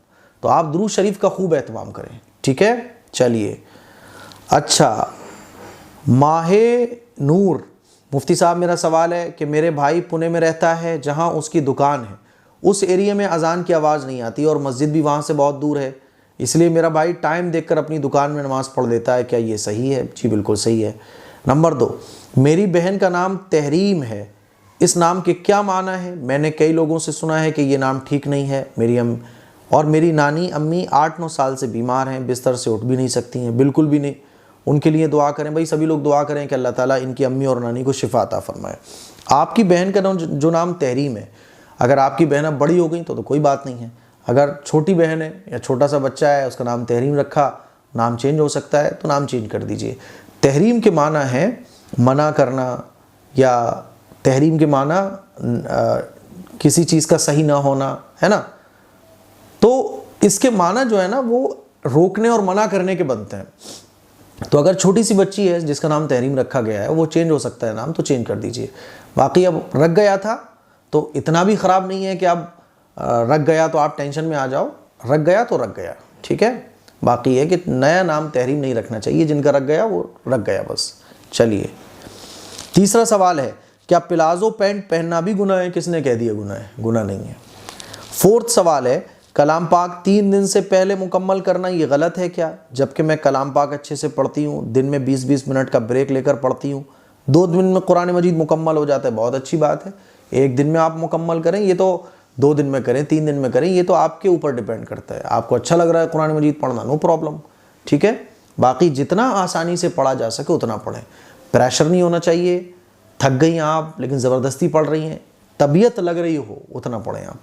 तो आप दुरूद शरीफ का खूब एहतमाम करें, ठीक है। चलिए अच्छा, माहे नूर मुफ्ती साहब मेरा सवाल है कि मेरे भाई पुणे में रहता है जहां उसकी दुकान है, उस एरिया में अजान की आवाज़ नहीं आती और मस्जिद भी वहां से बहुत दूर है, इसलिए मेरा भाई टाइम देखकर अपनी दुकान में नमाज़ पढ़ लेता है, क्या ये सही है। जी बिल्कुल सही है। नंबर 2, मेरी बहन का नाम तहरीम है, इस नाम के क्या माना है। मैंने कई लोगों से सुना है कि ये नाम ठीक नहीं है। मेरी नानी अम्मी 8-9 साल से बीमार हैं, बिस्तर से उठ भी नहीं सकती हैं, बिल्कुल भी नहीं। उनके लिए दुआ करें भाई, सभी लोग दुआ करें कि अल्लाह ताला इनकी अम्मी और नानी को शिफा अता फरमाए। आपकी बहन का नाम जो नाम तहरीम है, अगर आपकी बहन अब बड़ी हो गई तो कोई बात नहीं है। अगर छोटी बहन है या छोटा सा बच्चा है उसका नाम तहरीम रखा, नाम चेंज हो सकता है तो नाम चेंज कर दीजिए। तहरीम के माना है मना करना, या तहरीम के माना किसी चीज़ का सही ना होना, है ना। तो इसके माना जो है ना वो रोकने और मना करने के बनते हैं। तो अगर छोटी सी बच्ची है जिसका नाम तहरीम रखा गया है, वो चेंज हो सकता है नाम, तो चेंज कर दीजिए। बाकी अब रख गया था तो इतना भी ख़राब नहीं है कि आप रख गया तो आप टेंशन में आ जाओ, रख गया तो रख गया, ठीक है। बाकी है कि नया नाम तहरीम नहीं रखना चाहिए, जिनका रख गया वो रख गया बस। चलिए तीसरा सवाल है क्या प्लाजो पैंट पहनना भी गुनाह है। किसने कह दिया गुनाह है, गुनाह नहीं है। 4th सवाल है कलाम पाक 3 दिन से पहले मुकम्मल करना ये गलत है क्या, जबकि मैं कलाम पाक अच्छे से पढ़ती हूँ, दिन में 20-20 मिनट का ब्रेक लेकर पढ़ती हूँ, 2 दिन में कुरान मजीद मुकम्मल हो जाता है, बहुत अच्छी बात है। 1 दिन में आप मुकम्मल करें, ये तो 2 दिन में करें, 3 दिन में करें, ये तो आपके ऊपर डिपेंड करता है। आपको अच्छा लग रहा है कुरान मजीद पढ़ना, नो प्रॉब्लम, ठीक है। बाकी जितना आसानी से पढ़ा जा सके उतना पढ़ें, प्रेशर नहीं होना चाहिए। थक गई आप लेकिन ज़बरदस्ती पढ़ रही हैं, तबीयत लग रही हो, उतना पढ़ें आप।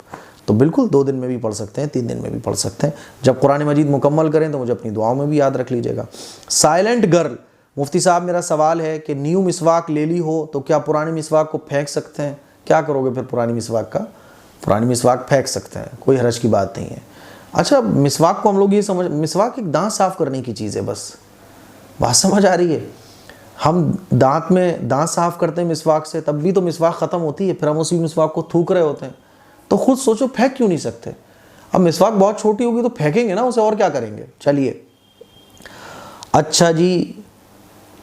तो बिल्कुल 2 दिन में भी पढ़ सकते हैं, 3 दिन में भी पढ़ सकते हैं। जब कुरान मजीद मुकम्मल करें तो मुझे अपनी दुआओं में भी याद रख लीजिएगा। साइलेंट गर्ल मुफ्ती साहब मेरा सवाल है कि न्यू मिसवाक ले ली हो तो क्या पुरानी मिसवाक को फेंक सकते हैं, क्या करोगे फिर पुरानी मिसवाक का। पुरानी मिसवाक फेंक सकते हैं, कोई हरज की बात नहीं है। अच्छा, मिसवाक को हम लोग ये समझ, मिसवाक एक दांत साफ़ करने की चीज़ है, बस बात समझ आ रही है। हम दांत साफ करते हैं मिसवाक से, तब भी तो मिसवाक ख़त्म होती है, फिर हम उसी मिसवाक को थूक रहे होते हैं। तो खुद सोचो फेंक क्यों नहीं सकते? अब मिसवाक बहुत छोटी होगी तो फेंकेंगे ना उसे, और क्या करेंगे। चलिए, अच्छा जी,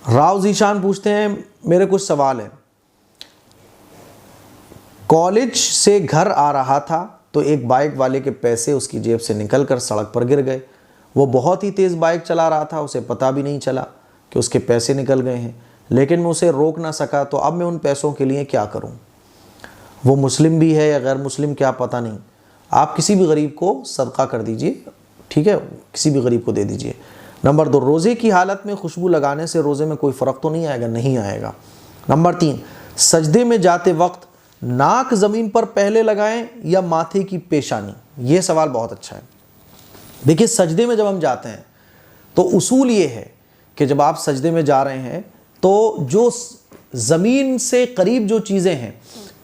राव जीशान पूछते हैं, मेरे कुछ सवाल हैं। कॉलेज से घर आ रहा था तो एक बाइक वाले के पैसे उसकी जेब से निकलकर सड़क पर गिर गए। वो बहुत ही तेज़ बाइक चला रहा था, उसे पता भी नहीं चला कि उसके पैसे निकल गए हैं, लेकिन मैं उसे रोक ना सका। तो अब मैं उन पैसों के लिए क्या करूं? वो मुस्लिम भी है या गैर मुस्लिम क्या पता नहीं। आप किसी भी गरीब को सदका कर दीजिए, ठीक है, किसी भी गरीब को दे दीजिए। नंबर 2, रोज़े की हालत में खुशबू लगाने से रोज़े में कोई फ़र्क तो नहीं आएगा? नहीं आएगा। नंबर 3, सजदे में जाते वक्त नाक ज़मीन पर पहले लगाएं या माथे की पेशानी? ये सवाल बहुत अच्छा है। देखिए, सजदे में जब हम जाते हैं तो उसूल ये है कि जब आप सजदे में जा रहे हैं तो जो ज़मीन से करीब जो चीज़ें हैं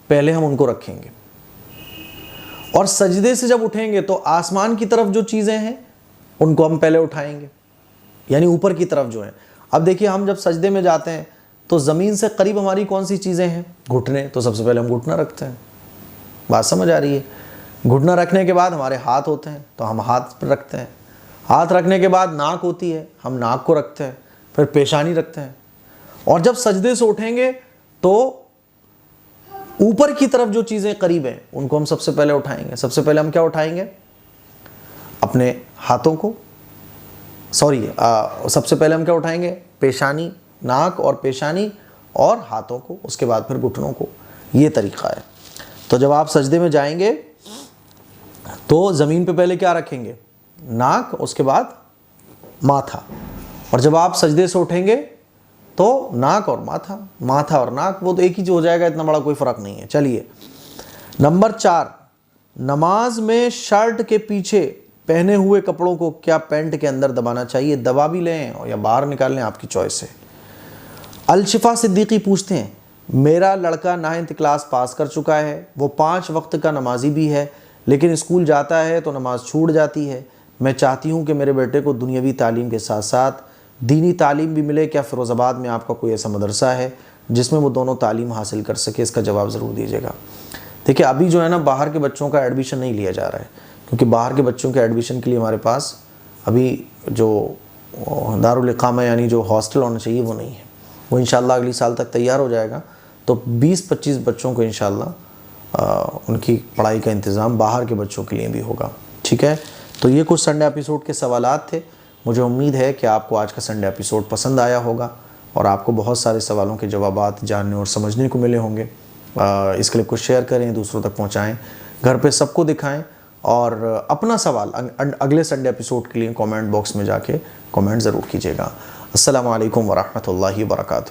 पहले हम उनको रखेंगे, और सजदे से जब उठेंगे तो आसमान की तरफ जो चीज़ें हैं उनको हम पहले उठाएंगे, यानी ऊपर की तरफ जो है। अब देखिए, हम जब सजदे में जाते हैं तो ज़मीन से करीब हमारी कौन सी चीज़ें हैं? घुटने। तो सबसे पहले हम घुटना रखते हैं। बात समझ आ रही है? घुटना रखने के बाद हमारे हाथ होते हैं तो हम हाथ पर रखते हैं। हाथ रखने के बाद नाक होती है, हम नाक को रखते हैं, फिर पेशानी रखते हैं। और जब सजदे से उठेंगे तो ऊपर की तरफ जो चीज़ें करीब हैं उनको हम सबसे पहले उठाएंगे। सबसे पहले हम क्या उठाएंगे? अपने हाथों को, सबसे पहले हम क्या उठाएंगे? पेशानी, नाक और पेशानी और हाथों को, उसके बाद फिर घुटनों को। ये तरीका है। तो जब आप सजदे में जाएंगे तो ज़मीन पे पहले क्या रखेंगे? नाक, उसके बाद माथा। और जब आप सजदे से उठेंगे तो नाक और माथा, माथा और नाक, वो तो एक ही हो जाएगा, इतना बड़ा कोई फ़र्क नहीं है। चलिए, नंबर 4, नमाज में शर्ट के पीछे पहने हुए कपड़ों को क्या पैंट के अंदर दबाना चाहिए? दबा भी लें और या बाहर निकाल लें, आपकी चॉइस है। अलशिफा सिद्दीकी पूछते हैं, मेरा लड़का 9th क्लास पास कर चुका है, वो 5 वक्त का नमाजी भी है, लेकिन स्कूल जाता है तो नमाज छूट जाती है। मैं चाहती हूँ कि मेरे बेटे को दुनियावी तालीम के साथ साथ दीनी तालीम भी मिले। क्या फ़िरोज़ाबाद में आपका कोई ऐसा मदरसा है जिसमें वो दोनों तालीम हासिल कर सके? इसका जवाब ज़रूर दीजिएगा। देखिए, अभी जो है ना, बाहर के बच्चों का एडमिशन नहीं लिया जा रहा है, क्योंकि बाहर के बच्चों के एडमिशन के लिए हमारे पास अभी जो दारुल इक़ामा यानी जो हॉस्टल होना चाहिए वो नहीं है। वो इंशाल्लाह अगली साल तक तैयार हो जाएगा, तो 20-25 बच्चों को इंशाल्लाह उनकी पढ़ाई का इंतज़ाम बाहर के बच्चों के लिए भी होगा। ठीक है, तो ये कुछ संडे एपिसोड के सवालात थे। मुझे उम्मीद है कि आपको आज का संडे एपिसोड पसंद आया होगा और आपको बहुत सारे सवालों के जवाबात जानने और समझने को मिले होंगे। इस क्लिप को शेयर करें, दूसरों तक पहुंचाएं, घर पे सबको दिखाएं, और अपना सवाल अगले संडे एपिसोड के लिए कमेंट बॉक्स में जाके कमेंट ज़रूर कीजिएगा। अस्सलामु अलैकुम वरहमतुल्लाहि वबरकातुहू।